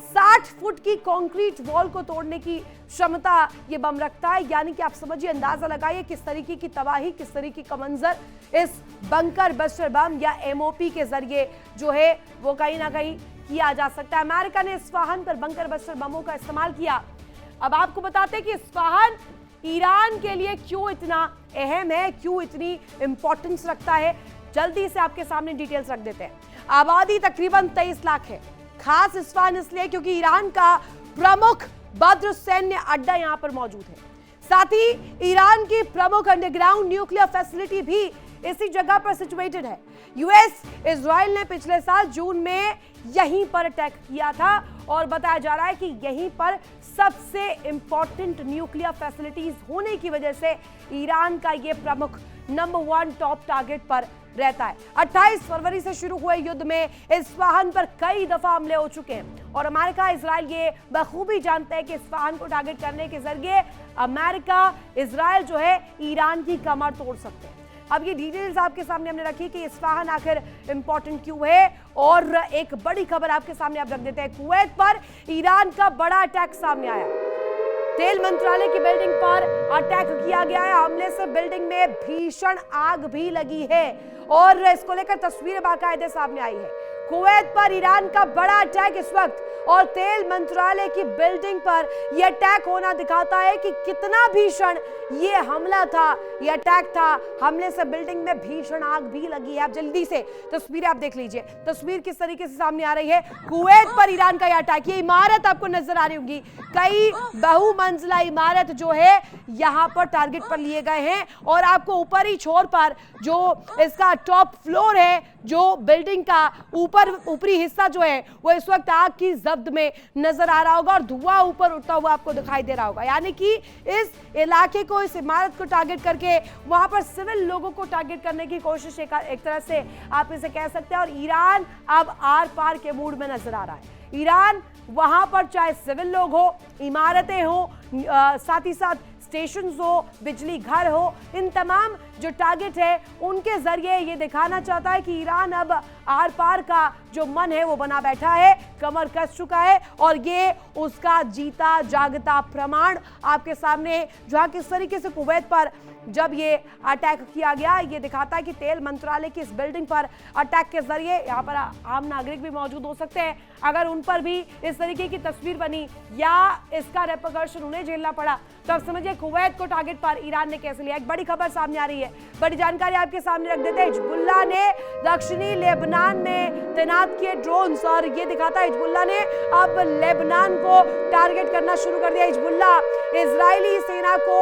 60 फुट की कंक्रीट वॉल को तोड़ने की क्षमता यह बम रखता है। यानी कि आप समझिए, अंदाजा लगाइए किस तरीके की तबाही, किस तरीके का मंजर इस बंकर बस्टर बम या एमओपी के जरिए जो है वो कहीं ना कहीं किया जा सकता है। अमेरिका ने इस्फहान पर बंकर बस्टर बमों का इस्तेमाल किया। अब आपको बताते हैं कि इस्फहान ईरान के लिए क्यों इतना अहम है, क्यों इतनी इंपॉर्टेंस रखता है। जल्दी से आपके सामने डिटेल्स रख देते हैं। आबादी तकरीबन 23 लाख है। खास इस्फहान इसलिए क्योंकि ईरान का प्रमुख बद्र सैन्य अड्डा यहां पर मौजूद है। साथ ही ईरान की प्रमुख अंडरग्राउंड न्यूक्लियर फैसिलिटी भी इसी जगह पर सिचुएटेड है। यूएस इजराइल ने पिछले साल जून में यहीं पर अटैक किया था और बताया जा रहा है कि यहीं पर सबसे इंपॉर्टेंट न्यूक्लियर फैसिलिटीज होने की वजह से ईरान का यह प्रमुख नंबर 1 टॉप टारगेट पर रहता है। 28 फरवरी से शुरू हुए युद्ध में इस्फहान पर कई दफा हमले हो चुके हैं और अमेरिका इजराइल ये बखूबी जानते हैं कि इस्फहान को टारगेट करने के जरिए अमेरिका इजराइल जो है ईरान की कमर तोड़ सकते हैं। अब ये डिटेल्स आपके सामने हमने रखी कि इस्फहान आखिर इंपॉर्टेंट क्यों है। और एक बड़ी खबर आपके सामने आप रख देते हैं। कुवैत पर ईरान का बड़ा अटैक सामने आया। तेल मंत्रालय की बिल्डिंग पर अटैक किया गया है। हमले से बिल्डिंग में भीषण आग भी लगी है और इसको लेकर तस्वीरें बाकायदे सामने आई है। कुवैत पर ईरान का बड़ा अटैक इस वक्त और तेल मंत्रालय की बिल्डिंग पर यह अटैक होना दिखाता है कि कितना भीषण ये हमला था, ये अटैक था। हमले से बिल्डिंग में भीषण आग भी लगी है। आप जल्दी से तस्वीरें आप देख लीजिए। तस्वीर किस तरीके से सामने आ रही है। कुवैत पर ईरान का यह अटैक। ये इमारत आपको नजर आ रही होगी, कई बहुमंजिला इमारत जो है यहाँ पर टारगेट पर लिए गए हैं और आपको ऊपरी छोर पर जो इसका टॉप फ्लोर है, जो बिल्डिंग का ऊपरी हिस्सा जो है वो इस वक्त आग की जब्त में नजर आ रहा होगा और धुआं ऊपर उठता हुआ आपको दिखाई दे रहा होगा। यानी कि इस इलाके को, इस इमारत को टारगेट करके वहां पर सिविल लोगों को टारगेट करने की कोशिश एक तरह से आप इसे कह सकते हैं। और ईरान अब आर पार के मूड में नजर आ रहा है। ईरान वहां पर चाहे सिविल लोग हो, इमारतें हो, साथ ही साथ स्टेशन हो, बिजली घर हो, इन तमाम जो टारगेट है उनके जरिए ये दिखाना चाहता है कि ईरान अब आर पार का जो मन है वो बना बैठा है, कमर कस चुका है। और ये उसका जीता जागता प्रमाण आपके सामने, जहां किस तरीके से कुवैत पर जब ये अटैक किया गया, ये दिखाता है कि तेल मंत्रालय की इस बिल्डिंग पर अटैक के जरिए यहाँ पर आम नागरिक भी मौजूद हो सकते हैं। अगर उन पर भी इस तरीके की तस्वीर बनी या इसका रेपरकशन उन्हें झेलना पड़ा तो अब समझिए कुवैत को टारगेट पर ईरान ने कैसे लिया। एक बड़ी खबर सामने आ रही है, बड़ी जानकारी आपके सामने रख देते हैं। हिजबुल्लाह ने दक्षिणी लेबनान में तैनात किए ड्रोन्स और ये दिखाता है हिजबुल्लाह ने अब लेबनान को टारगेट करना शुरू कर दिया। हिजबुल्लाह इजरायली सेना को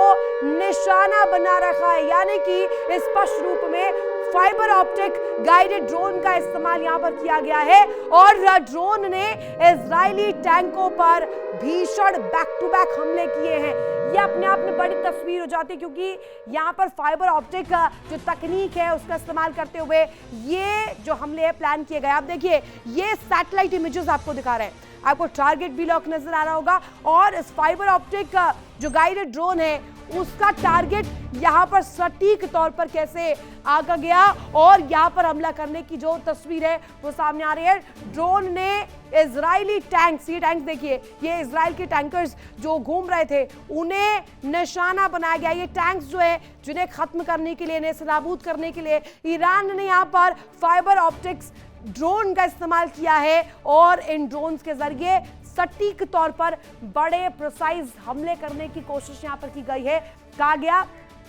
निशाना बना रखा है, यानी कि स्पष्ट रूप में फाइबर ऑप्टिक गाइडेड ड्रोन का इस्तेमाल यहां पर किया गया है और ड्रोन ने इजरायली टैंकों पर भीषण बैक टू बैक हमले किए हैं। ये अपने आप में बड़ी तस्वीर हो जाती है क्योंकि यहां पर फाइबर ऑप्टिक जो तकनीक है उसका इस्तेमाल करते हुए ये जो हमले प्लान किए गए। आप देखिए ये सैटेलाइट इमेजेस आपको दिखा रहे हैं, आपको टारगेट भी लॉक नजर आ रहा होगा और इस फाइबर ऑप्टिक का जो गाइडेड ड्रोन है उसका टारगेट यहां पर सटीक तौर पर कैसे आगा गया और यहां पर हमला करने की जो तस्वीर है वो सामने आ रही है। ड्रोन ने इजरायली टैंक्स, ये टैंक्स देखिए, ये इजराइल के टैंकर्स जो घूम रहे थे उन्हें निशाना बनाया गया। ये टैंक्स जो है जिन्हें खत्म करने के लिए, इन्हें नाबूद करने के लिए ईरान ने यहां पर फाइबर ऑप्टिक्स ड्रोन का इस्तेमाल किया है और इन ड्रोन्स के जरिए सटीक तौर पर बड़े प्रिसाइज हमले करने की कोशिश यहां पर की गई है। कहा गया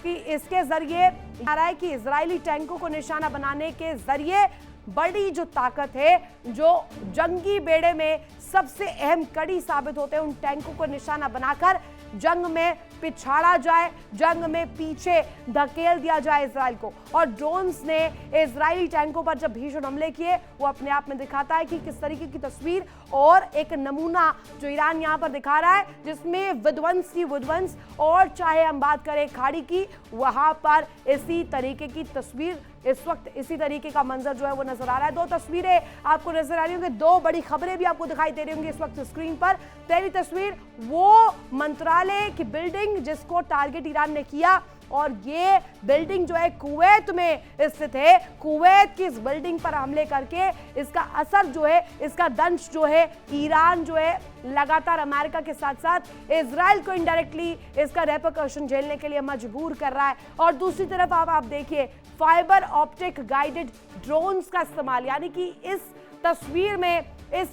कि इसके जरिए आ रहा है कि इजरायली टैंकों को निशाना बनाने के जरिए बड़ी जो ताकत है, जो जंगी बेड़े में सबसे अहम कड़ी साबित होते हैं, उन टैंकों को निशाना बनाकर जंग में पिछाड़ा जाए, जंग में पीछे धकेल दिया जाए इजराइल को। और ड्रोन्स ने इजरायली टैंकों पर जब भीषण हमले किए वो अपने आप में दिखाता है कि किस तरीके की तस्वीर और एक नमूना जो ईरान यहां पर दिखा रहा है जिसमें विध्वंस की विध्वंस, और चाहे हम बात करें खाड़ी की, वहां पर इसी तरीके की तस्वीर इस वक्त, इसी तरीके का मंजर जो है वो नजर आ रहा है। दो तस्वीरें आपको नजर आ रही होंगी, दो बड़ी खबरें भी आपको दिखाई दे रही होंगी इस वक्त स्क्रीन पर। पहली तस्वीर वो मंत्रालय की बिल्डिंग जिसको टारगेट ईरान ने किया और ये बिल्डिंग जो है कुवैत में स्थित है। कुवैत की इस बिल्डिंग पर हमले करके इसका असर जो है, इसका दंश जो है ईरान जो है लगातार अमेरिका के साथ साथ इजराइल को इनडायरेक्टली इसका रेपरकशन झेलने के लिए मजबूर कर रहा है। और दूसरी तरफ आप देखिए फाइबर ऑप्टिक गाइडेड ड्रोन्स का इस्तेमाल, यानी कि इस तस्वीर में, इस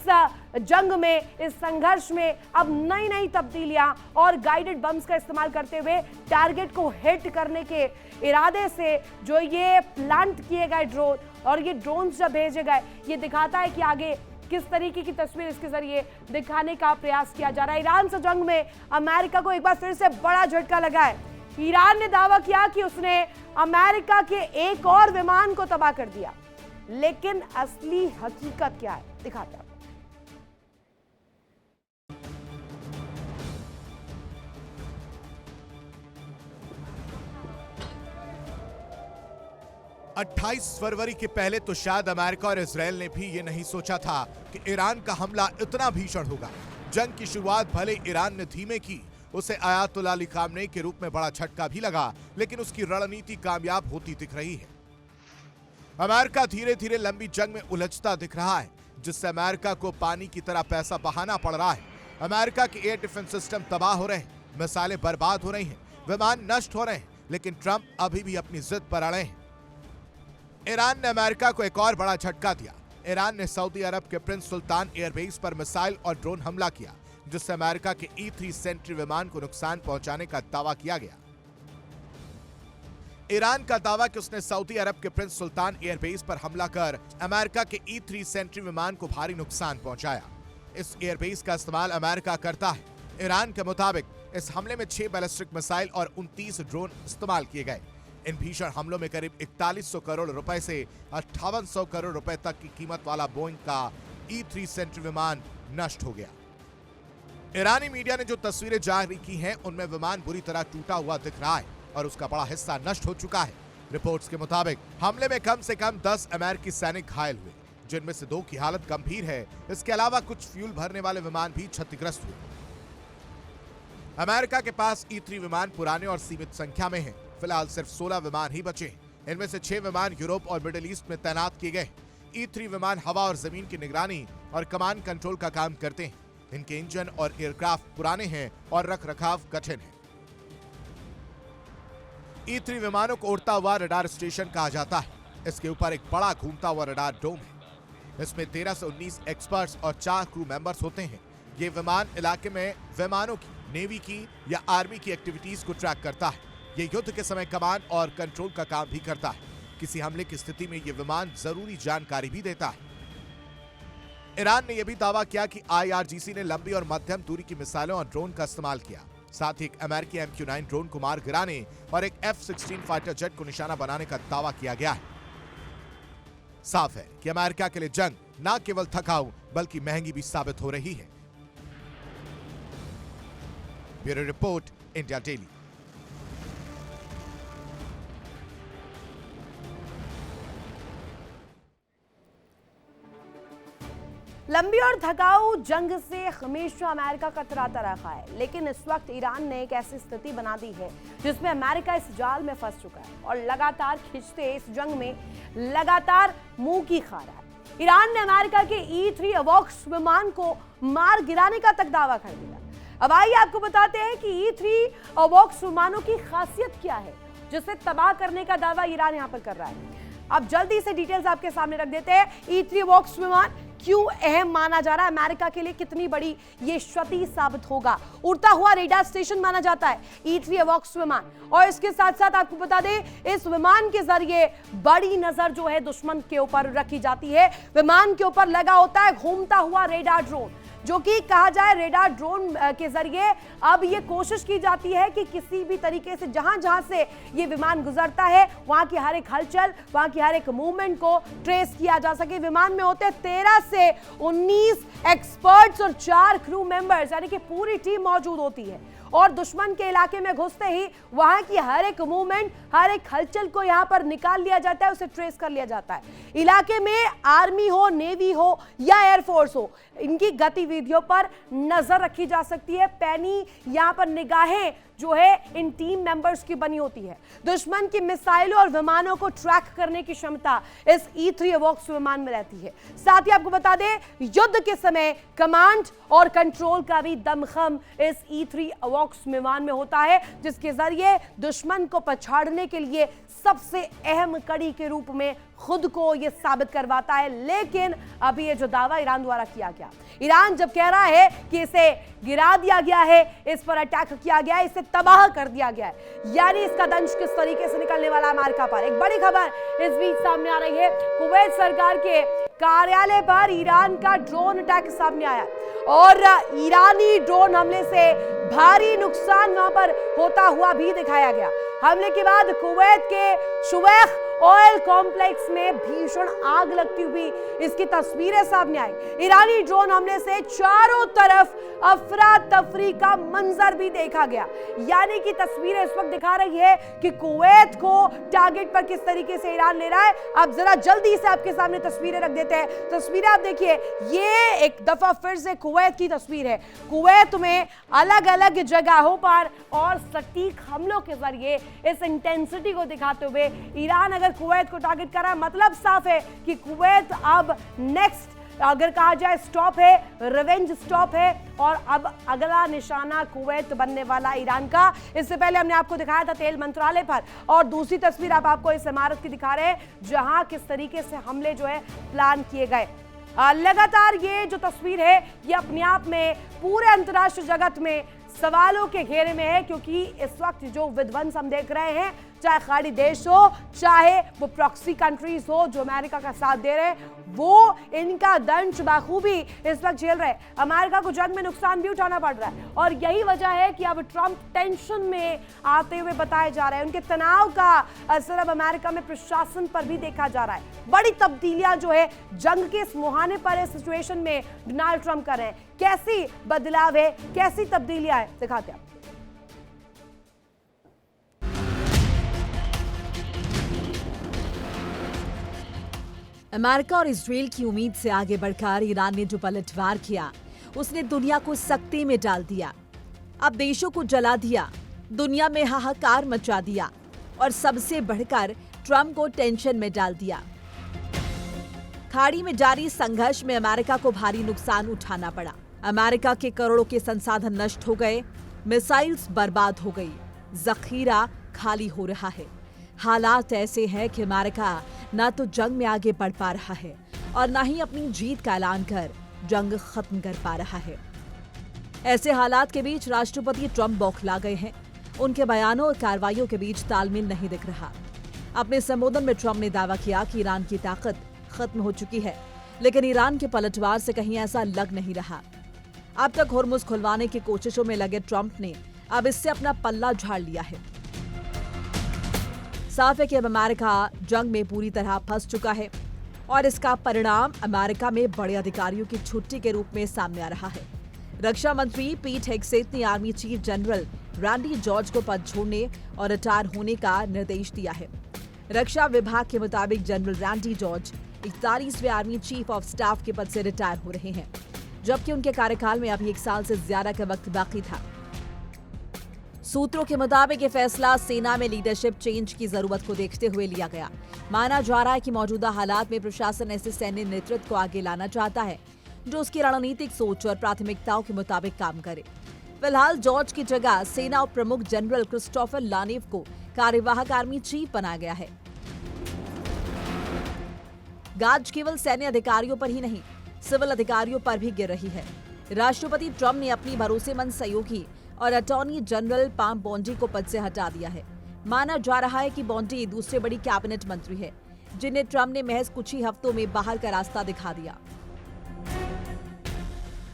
जंग में, इस संघर्ष में अब नई नई तब्दीलियां और गाइडेड बम्स का इस्तेमाल करते हुए टारगेट को हिट करने के इरादे से जो ये प्लांट किए गए ड्रोन और ये ड्रोन्स जब भेजे गए, ये दिखाता है कि आगे किस तरीके की तस्वीर इसके जरिए दिखाने का प्रयास किया जा रहा है। ईरान से जंग में अमेरिका को एक बार फिर से बड़ा झटका लगा है। ईरान ने दावा किया कि उसने अमेरिका के एक और विमान को तबाह कर दिया, लेकिन असली हकीकत क्या है दिखाता है। 28 फरवरी के पहले तो शायद अमेरिका और इजराइल ने भी ये नहीं सोचा था कि ईरान का हमला इतना भीषण होगा। जंग की शुरुआत भले ईरान ने धीमे की, उसे आयतुल्लाह अली खामनेई के रूप में बड़ा झटका भी लगा, लेकिन उसकी रणनीति कामयाब होती दिख रही है। अमेरिका धीरे धीरे लंबी जंग में उलझता दिख रहा है, जिससे अमेरिका को पानी की तरह पैसा बहाना पड़ रहा है। अमेरिका के एयर डिफेंस सिस्टम तबाह हो रहे हैं, मिसाइलें बर्बाद हो रही हैं, विमान नष्ट हो रहे हैं, लेकिन ट्रंप अभी भी अपनी जिद पर अड़े हैं। ईरान ने अमेरिका को एक और बड़ा झटका दिया। ईरान ने सऊदी अरब के प्रिंस सुल्तान एयरबेस पर मिसाइल और ड्रोन हमला किया, जिससे अमेरिका के E-3 सेंट्री विमान को नुकसान पहुंचाने का दावा किया गया। ईरान का दावा कि उसने सऊदी अरब के प्रिंस सुल्तान एयरबेस पर हमला कर अमेरिका के E-3 सेंट्री विमान को भारी नुकसान पहुंचाया। इस एयरबेस का इस्तेमाल अमेरिका करता है। ईरान के मुताबिक इस हमले में 6 बैलिस्टिक मिसाइल और 29 ड्रोन इस्तेमाल किए गए। इन भीषण हमलों में करीब 4100 करोड़ रुपए से 5800 करोड़ रुपए तक की कीमत वाला बोइंग का E-3 सेंट्री विमान नष्ट हो गया। ईरानी मीडिया ने जो तस्वीरें जारी की हैं, उनमें विमान बुरी तरह टूटा हुआ दिख रहा है और उसका बड़ा हिस्सा नष्ट हो चुका है। रिपोर्ट्स के मुताबिक हमले में कम से कम 10 अमेरिकी सैनिक घायल हुए, जिनमें से 2 की हालत गंभीर है। इसके अलावा कुछ फ्यूल भरने वाले विमान भी क्षतिग्रस्त हुए। अमेरिका के पास E-3 विमान पुराने और सीमित संख्या में हैं। फिलहाल सिर्फ 16 विमान ही बचे हैं। इनमें से 6 विमान यूरोप और मिडिल ईस्ट में तैनात किए गए। E-3 विमान हवा और जमीन की निगरानी और कमांड कंट्रोल का काम करते हैं। इनके इंजन और एयरक्राफ्ट पुराने हैं और रखरखाव कठिन है। E-3 विमानों को उड़ता हुआ रडार स्टेशन कहा जाता है। इसके ऊपर एक बड़ा घूमता हुआ रडार डोम है। इसमें 13 से 19 एक्सपर्ट्स और 4 क्रू मेंबर्स होते हैं। ये विमान इलाके में विमानों की, नेवी की या आर्मी की एक्टिविटीज को ट्रैक करता है। ये युद्ध के समय कमांड और कंट्रोल का काम भी करता है। किसी हमले की स्थिति में ये विमान जरूरी जानकारी भी देता है। ईरान ने यह भी दावा किया कि IRGC ने लंबी और मध्यम दूरी की मिसाइलों और ड्रोन का इस्तेमाल किया। साथ ही एक अमेरिकी MQ-9 ड्रोन को मार गिराने और एक F-16 फाइटर जेट को निशाना बनाने का दावा किया गया है। साफ है कि अमेरिका के लिए जंग न केवल थकाऊ बल्कि महंगी भी साबित हो रही है। Bureau report, India daily. लंबी और थकाऊ जंग से हमेशा अमेरिका कतराता रहा है, लेकिन इस वक्त ईरान ने एक ऐसी स्थिति बना दी है जिसमें अमेरिका इस जाल में फंस चुका है और लगातार खिंचते इस जंग में लगातार मुंह की खा रहा है। ईरान ने अमेरिका के E-3 अवॉक्स विमान को मार गिराने का तक दावा कर दिया। अब आइए आपको बताते हैं कि E-3 अवॉक्स विमानों की खासियत क्या है जिसे तबाह करने का दावा ईरान यहां पर कर रहा है। अब जल्दी से डिटेल्स आपके सामने रख देते हैं। E-3 अवॉक्स विमान क्यों अहम माना जा रहा है, अमेरिका के लिए कितनी बड़ी ये क्षति साबित होगा। उड़ता हुआ रेडार स्टेशन माना जाता है E-3 अवॉक्स विमान, और इसके साथ साथ आपको बता दें इस विमान के जरिए बड़ी नजर जो है दुश्मन के ऊपर रखी जाती है। विमान के ऊपर लगा होता है घूमता हुआ रेडार ड्रोन, जो कि कहा जाए रेडार ड्रोन के जरिए अब ये कोशिश की जाती है कि किसी भी तरीके से जहां जहां से ये विमान गुजरता है वहां की हर एक हलचल, वहां की हर एक मूवमेंट को ट्रेस किया जा सके। विमान में होते 13 से 19 एक्सपर्ट्स और 4 क्रू मेंबर्स, यानी कि पूरी टीम मौजूद होती है और दुश्मन के इलाके में घुसते ही वहां की हर एक मूवमेंट, हर एक हलचल को यहां पर निकाल लिया जाता है, उसे ट्रेस कर लिया जाता है। इलाके में आर्मी हो, नेवी हो या एयरफोर्स हो, इनकी गतिविधियों पर नजर रखी जा सकती है। पैनी यहां पर निगाहें जो है इन टीम मेंबर्स की बनी होती है। दुश्मन की मिसाइलों और विमानों को ट्रैक करने की क्षमता इस E-3 अवॉक्स विमान में रहती है। साथ ही आपको बता दें युद्ध के समय कमांड और कंट्रोल का भी दमखम इस E-3 अवॉक्स विमान में होता है, जिसके जरिए दुश्मन को पछाड़ने के लिए सबसे अहम कड़ी के रूप में खुद को यह साबित करवाता है। लेकिन अभी ये जो दावा ईरान द्वारा किया गया, ईरान जब कह रहा है कि इसे गिरा दिया गया है, इस पर अटैक किया गया है, इसे तबाह कर दिया गया है, यानी इसका दंश किस तरीके से निकलने वाला है अमेरिका पर। एक बड़ी खबर इस बीच सामने आ रही है। कुवैत सरकार के कार्यालय पर ईरान का ड्रोन अटैक सामने आया और ईरानी ड्रोन हमले से भारी नुकसान वहां पर होता हुआ भी दिखाया गया। हमले के बाद कुवैत के शुवैख ऑयल कॉम्प्लेक्स में भीषण आग लगती हुई इसकी तस्वीरें सामने आई। ईरानी ड्रोन हमले से चारों तरफ अफरा तफरी का मंजर भी देखा गया, यानी कि तस्वीरें इस वक्त दिखा रही है कि कुवैत को टारगेट पर किस तरीके से ईरान ले रहा है। अब जरा जल्दी से आपके सामने तस्वीरें रख देते हैं। तस्वीरें आप देखिए, ये एक दफा फिर से कुवैत की तस्वीर है। कुवैत में अलग अलग जगहों पर और सटीक हमलों के जरिए इस इंटेंसिटी को दिखाते हुए ईरान अगर कुवैत को टारगेट कर रहा है, मतलब साफ है कि कुवैत अब नेक्स्ट अगर कहा जाए स्टॉप है, रिवेंज स्टॉप है और अब अगला निशाना कुवैत बनने वाला ईरान का। इससे पहले हमने आपको दिखाया था तेल मंत्रालय पर, और दूसरी तस्वीर आप आपको इस इमारत की दिखा रहे हैं जहां किस तरीके से हमले जो है प्लान किए गए। लगातार ये जो तस्वीर है ये अपने आप में पूरे अंतर्राष्ट्रीय जगत में सवालों के घेरे में है, क्योंकि इस वक्त जो विध्वंस हम देख रहे हैं, चाहे खाड़ी देश हो, चाहे वो प्रॉक्सी कंट्रीज हो जो अमेरिका का साथ दे रहे हैं, वो इनका दंश बाखूबी इस वक्त झेल रहे हैं। अमेरिका को जंग में नुकसान भी उठाना पड़ रहा है और यही वजह है कि अब ट्रंप टेंशन में आते हुए बताए जा रहे हैं। उनके तनाव का असर अब अमेरिका में प्रशासन पर भी देखा जा रहा है। बड़ी तब्दीलियां जो है जंग के इस मुहाने पर इस सिचुएशन में डोनाल्ड ट्रंप कर रहे हैं। कैसी बदलाव है, कैसी तब्दीलियां है, दिखाते हैं। अमेरिका और इजराइल की उम्मीद से आगे बढ़कर ईरान ने जो पलटवार किया, उसने दुनिया को सख्ती में डाल दिया। अब देशों को जला दिया, दुनिया में हाहाकार मचा दिया और सबसे बढ़कर ट्रंप को टेंशन में डाल दिया। खाड़ी में जारी संघर्ष में अमेरिका को भारी नुकसान उठाना पड़ा। अमेरिका के करोड़ों के संसाधन नष्ट हो गए, मिसाइल्स बर्बाद हो गई, जखीरा खाली हो रहा है। हालात ऐसे हैं कि अमेरिका ना तो जंग में आगे बढ़ पा रहा है और ना ही अपनी जीत का ऐलान कर जंग खत्म कर पा रहा है। ऐसे हालात के बीच राष्ट्रपति ट्रंप बौखला गए हैं। उनके बयानों और कार्रवाइयों के बीच तालमेल नहीं दिख रहा। अपने संबोधन में ट्रंप ने दावा किया कि ईरान की ताकत खत्म हो चुकी है, लेकिन ईरान के पलटवार से कहीं ऐसा लग नहीं रहा। अब तक होर्मुज खुलवाने की कोशिशों में लगे ट्रंप ने अब इससे अपना पल्ला झाड़ लिया है। साफ है कि अब अमेरिका जंग में पूरी तरह फंस चुका है और इसका परिणाम अमेरिका में बड़े अधिकारियों की छुट्टी के रूप में सामने आ रहा है। रक्षा मंत्री पीट हेग्सेथ ने army chief general Randy George को पद छोड़ने और रिटायर होने का निर्देश दिया है। रक्षा विभाग के मुताबिक जनरल रैंडी जॉर्ज 41वें आर्मी चीफ ऑफ स्टाफ के पद से रिटायर हो रहे हैं, जबकि उनके कार्यकाल में अभी 1 साल से ज्यादा का वक्त बाकी था। सूत्रों के मुताबिक ये फैसला सेना में लीडरशिप चेंज की जरूरत को देखते हुए लिया गया। माना जा रहा है कि मौजूदा हालात में प्रशासन ऐसे सैन्य नेतृत्व को आगे लाना चाहता है जो उसकी रणनीतिक सोच और प्राथमिकताओं के मुताबिक काम करे। फिलहाल जॉर्ज की जगह सेना उप प्रमुख जनरल क्रिस्टोफर लानेव को कार्यवाहक आर्मी चीफ बनाया गया है। गाज केवल सैन्य अधिकारियों पर ही नहीं, सिविल अधिकारियों पर भी गिर रही है। राष्ट्रपति ट्रंप ने अपनी भरोसेमंद सहयोगी और अटॉर्नी जनरल पाम बॉन्डी को पद से हटा दिया है। माना जा रहा है कि बॉन्डी दूसरे बड़ी कैबिनेट मंत्री है, जिन्हें ट्रंप ने महज कुछ ही हफ्तों में बाहर का रास्ता दिखा दिया।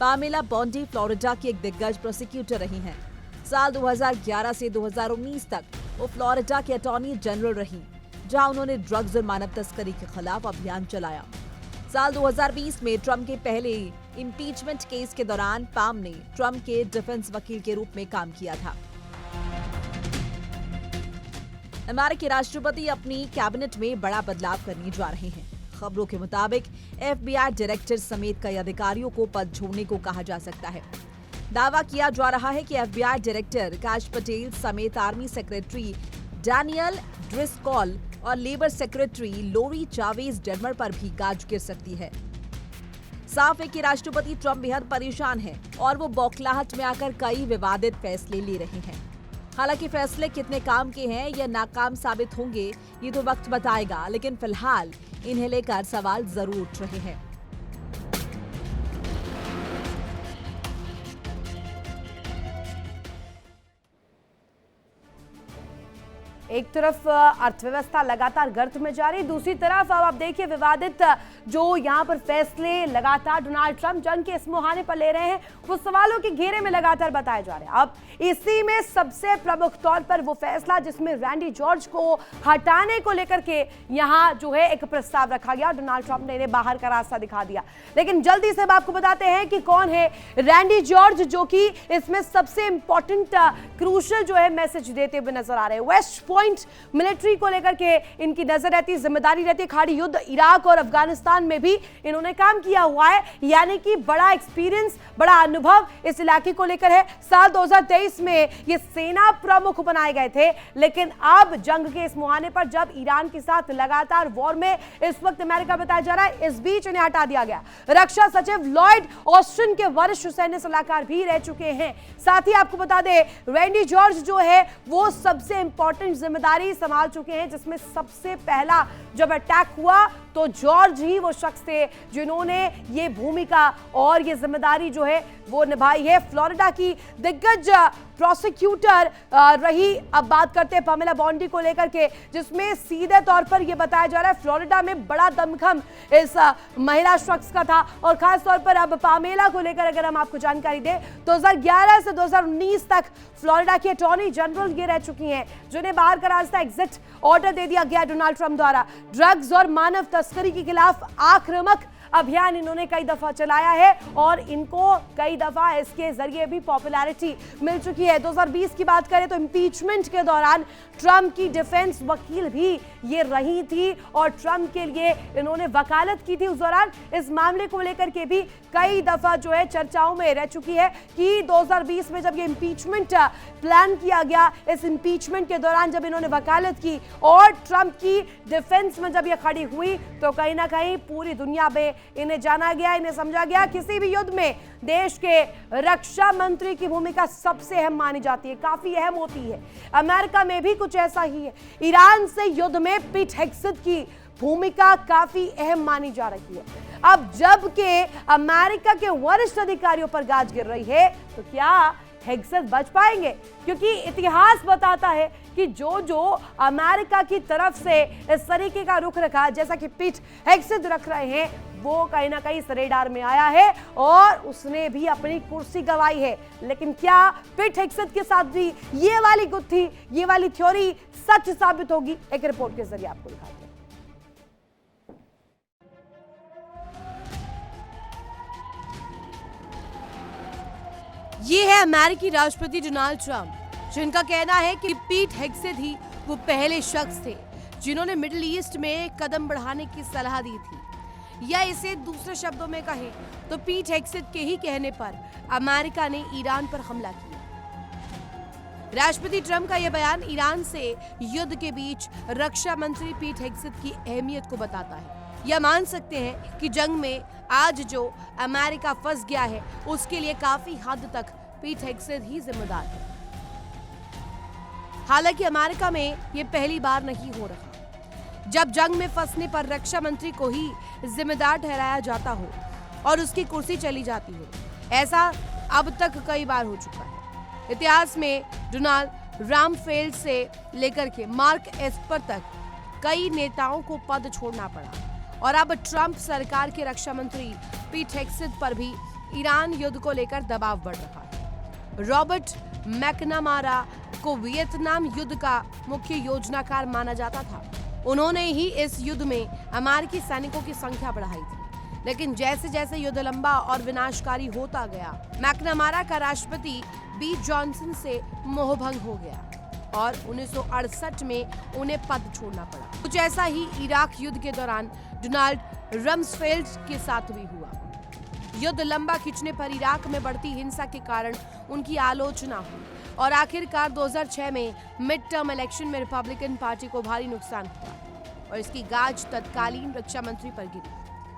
पामेला बॉन्डी फ्लोरिडा की एक दिग्गज प्रोसिक्यूटर रही हैं। साल 2011 से 2019 तक वो फ्लोरिडा के अटॉर्नी जनरल रहीं, जहां उन्होंने ड्रग्स और मानव तस्करी के खिलाफ अभियान चलाया। साल 2020 में ट्रंप के पहले इम्पीचमेंट केस के दौरान पाम ने ट्रंप के डिफेंस वकील के रूप में काम किया था। अमेरिकी राष्ट्रपति अपनी कैबिनेट में बड़ा बदलाव करने जा रहे हैं। खबरों के मुताबिक FBI डायरेक्टर समेत कई अधिकारियों को पद छोड़ने को कहा जा सकता है। दावा किया जा रहा है कि FBI डायरेक्टर काश पटेल समेत आर्मी सेक्रेटरी डैनियल ड्रिस्कॉल और लेबर सेक्रेटरी लोरी चावेज डेनमर पर भी गाज गिर सकती है। साफ है कि राष्ट्रपति ट्रंप बेहद परेशान हैं और वो बौखलाहट में आकर कई विवादित फैसले ले रहे हैं। हालांकि फैसले कितने काम के हैं या नाकाम साबित होंगे ये तो वक्त बताएगा, लेकिन फिलहाल इन्हें लेकर सवाल जरूर उठ रहे हैं। एक तरफ अर्थव्यवस्था लगातार गर्त में जा रही, दूसरी तरफ अब आप देखिए विवादित जो यहाँ पर फैसले लगातार डोनाल्ड ट्रंप जंग के इस मुहाने पर ले रहे हैं, वो सवालों के घेरे में लगातार बताए जा रहे हैं। अब इसी में सबसे प्रमुख तौर पर वो फैसला जिसमें रैंडी जॉर्ज को हटाने को लेकर के यहाँ जो है एक प्रस्ताव रखा गया। डोनाल्ड ट्रंप ने इन्हें बाहर का रास्ता दिखा दिया, लेकिन जल्दी से आपको बताते हैं कि कौन है रैंडी जॉर्ज, जो कि इसमें सबसे इंपॉर्टेंट क्रूशियल जो है मैसेज देते हुए नजर आ रहे हैं। वेस्ट पॉइंट मिलिट्री को लेकर के इनकी नजर रहती है, जिम्मेदारी रहती है। खाड़ी युद्ध इराक और अफगानिस्तान में भी इन्होंने काम किया हुआ है, यानी कि बड़ा एक्सपीरियंस, बड़ा अनुभव इस इलाके को लेकर है। साल 2023 में ये सेना प्रमुख बनाए गए थे, लेकिन अब जंग के इस मुहाने पर जब ईरान के साथ लगातार वॉर में इस वक्त अमेरिका बताया जा रहा है, इस बीच इन्हें हटा दिया गया। रक्षा सचिव लॉयड ऑस्टिन के वरिष्ठ सैन्य सलाहकार भी रह चुके हैं। साथ ही आपको बता दें रैंडी जॉर्ज जो है वो सबसे इंपॉर्टेंट जिम्मेदारी संभाल चुके हैं, जिसमें सबसे पहला जब अटैक हुआ तो जॉर्ज ही वो शख्स थे जिन्होंने ये भूमिका और ये जिम्मेदारी जो है वो निभाई है। फ्लोरिडा की दिग्गज प्रोसिक्यूटर रही। अब बात करते हैं पामेला बॉन्डी को लेकर के, जिसमें सीधे तौर पर यह बताया जा रहा है फ्लोरिडा में बड़ा दमखम इस महिला शख्स का था। और खास तौर पर अब पामेला को लेकर अगर हम आपको जानकारी दें, 2011 से 2019 तक फ्लोरिडा की अटॉर्नी जनरल ये रह चुकी हैं, जिन्हें बाहर का रास्ता एग्जिट ऑर्डर दे दिया गया डोनाल्ड ट्रंप द्वारा। ड्रग्स और मानव तस्करी के खिलाफ आक्रामक अभियान इन्होंने कई दफा चलाया है और इनको कई दफा इसके जरिए भी पॉपुलैरिटी मिल चुकी है। 2020 की बात करें तो इम्पीचमेंट के दौरान ट्रंप की डिफेंस वकील भी ये रही थी और ट्रंप के लिए इन्होंने वकालत की थी। उस दौरान इस मामले को लेकर के भी कई दफा जो है चर्चाओं में रह चुकी है कि 2020 में जब ये इम्पीचमेंट प्लान किया गया, इस इम्पीचमेंट के दौरान जब इन्होंने वकालत की और ट्रंप की डिफेंस में जब ये खड़ी हुई तो कहीं ना कहीं पूरी दुनिया में इन्हें जाना गया, इन्हें समझा गया। किसी भी युद्ध में देश के रक्षा मंत्री की भूमिका सबसे अहम मानी जाती है, काफी अहम होती है। अमेरिका में भी कुछ ऐसा ही है। ईरान से युद्ध में पीट हेग्सेथ की भूमिका काफी अहम मानी जा रही है। अब जबकि अमेरिका के वरिष्ठ अधिकारियों पर गाज गिर रही है, तो क्या हेग्सेथ बच पाएंगे? क्योंकि इतिहास बताता है कि जो अमेरिका की तरफ से इस तरीके का रुख रखा, जैसा कि पीट हेग्सेथ रख रहे हैं, वो कहीं ना कहीं रेडार में आया है और उसने भी अपनी कुर्सी गंवाई है। लेकिन क्या पीट हेग्सेथ के साथ भी ये वाली गुत्थी, ये वाली थ्योरी सच साबित होगी? एक रिपोर्ट के जरिए आपको दिखाते हैं। ये है अमेरिकी राष्ट्रपति डोनाल्ड ट्रंप, जिनका कहना है कि पीट हेग्सेथ ही वो पहले शख्स थे जिन्होंने मिडिल ईस्ट में कदम बढ़ाने की सलाह दी थी, या इसे दूसरे शब्दों में कहें तो पीट हेग्सेथ के ही कहने पर अमेरिका ने ईरान पर हमला किया। राष्ट्रपति ट्रंप का यह बयान ईरान से युद्ध के बीच रक्षा मंत्री पीट हेग्सेथ की अहमियत को बताता है। यह मान सकते हैं कि जंग में आज जो अमेरिका फंस गया है उसके लिए काफी हद तक पीट हेग्सेथ ही जिम्मेदार है। हालांकि अमेरिका में यह पहली बार नहीं हो रहा जब जंग में फंसने पर रक्षा मंत्री को ही जिम्मेदार ठहराया जाता हो और उसकी कुर्सी चली जाती हो। ऐसा अब तक कई बार हो चुका है। इतिहास में डोनाल्ड रामफेल्ड से लेकर के मार्क एस्पर तक कई नेताओं को पद छोड़ना पड़ा और अब ट्रंप सरकार के रक्षा मंत्री पीट हेग्सेथ पर भी ईरान युद्ध को लेकर दबाव बढ़ रहा है। रॉबर्ट मैकनामारा को वियतनाम युद्ध का मुख्य योजनाकार माना जाता था। उन्होंने ही इस युद्ध में अमेरिकी सैनिकों की संख्या बढ़ाई थी, लेकिन जैसे जैसे युद्ध लंबा और विनाशकारी होता गया, मैकनामारा का राष्ट्रपति बी जॉनसन से मोहभंग हो गया और 1968 में उन्हें पद छोड़ना पड़ा। कुछ ऐसा ही इराक युद्ध के दौरान डोनाल्ड रम्सफेल्ड के साथ भी हुआ। युद्ध लंबा खिंचने पर इराक में बढ़ती हिंसा के कारण उनकी आलोचना हुई और आखिरकार 2006 में मिड टर्म इलेक्शन में रिपब्लिकन पार्टी को भारी नुकसान हुआ और इसकी गाज तत्कालीन रक्षा मंत्री पर गिरी।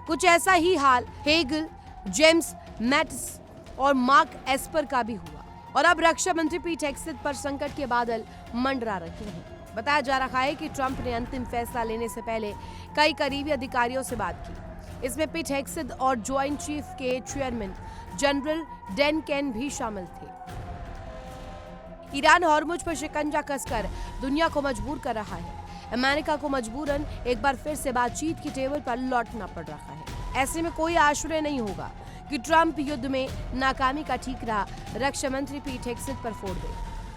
कुछ ऐसा ही हाल हेगल, जेम्स मैटिस और मार्क एस्पर का भी हुआ और अब रक्षा मंत्री पीट हेग्सेथ पर संकट के बादल मंडरा रहे हैं। बताया जा रहा है कि ट्रंप ने अंतिम फैसला लेने से पहले कई करीबी अधिकारियों से बात की। इसमें पीट हेग्सेथ और ज्वाइंट चीफ के चेयरमैन जनरल डैन केन भी शामिल थे। ईरान हॉर्मुज पर शिकंजा कसकर दुनिया को मजबूर कर रहा है। अमेरिका को मजबूरन एक बार फिर से बातचीत की टेबल पर लौटना पड़ रहा है। ऐसे में कोई आश्चर्य नहीं होगा कि ट्रंप युद्ध में नाकामी का ठीकरा रक्षा मंत्री पीट हेग्सेथ पर फोड़ दे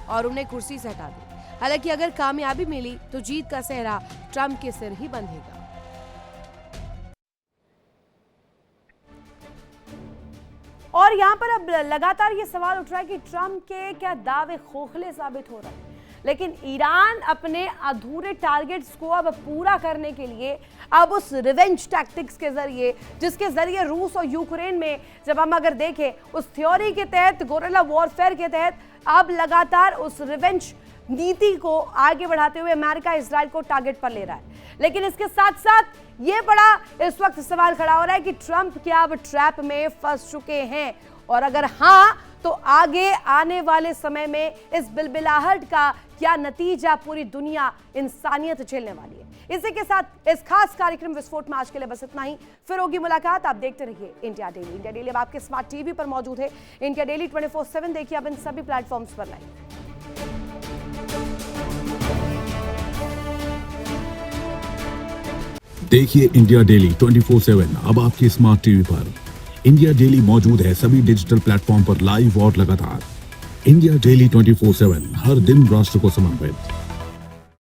और उन्हें कुर्सी से हटा दे। हालांकि अगर कामयाबी मिली तो जीत का सेहरा ट्रंप के सिर ही बंधेगा। और यहाँ पर अब लगातार ये सवाल उठ रहा है कि ट्रंप के क्या दावे खोखले साबित हो रहे हैं, लेकिन ईरान अपने अधूरे टारगेट्स को अब पूरा करने के लिए अब उस रिवेंज टैक्टिक्स के जरिए, जिसके जरिए रूस और यूक्रेन में जब हम अगर देखें उस थ्योरी के तहत, गोरिल्ला वॉरफेयर के तहत अब लगातार उस रिवेंज नीति को आगे बढ़ाते हुए अमेरिका इजराइल को टारगेट पर ले रहा है। लेकिन इसके साथ साथ ये बड़ा इस वक्त सवाल खड़ा हो रहा है कि ट्रंप क्या अब ट्रैप में फंस चुके हैं, और अगर हाँ तो आगे आने वाले समय में इस बिलबिलाहट का क्या नतीजा पूरी दुनिया, इंसानियत झेलने वाली है। इसी के साथ इस खास कार्यक्रम विस्फोट में आज के लिए बस इतना ही। फिर होगी मुलाकात। आप देखते रहिए इंडिया डेली। इंडिया डेली अब आपके स्मार्ट टीवी पर मौजूद है। इंडिया डेली 24/7 देखिए अब इन सभी प्लेटफॉर्म्स पर लाइव। देखिए इंडिया डेली 24/7 अब आपके स्मार्ट टीवी पर। इंडिया डेली मौजूद है सभी डिजिटल प्लेटफॉर्म पर लाइव और लगातार। इंडिया डेली 24/7 हर दिन राष्ट्र को समर्पित।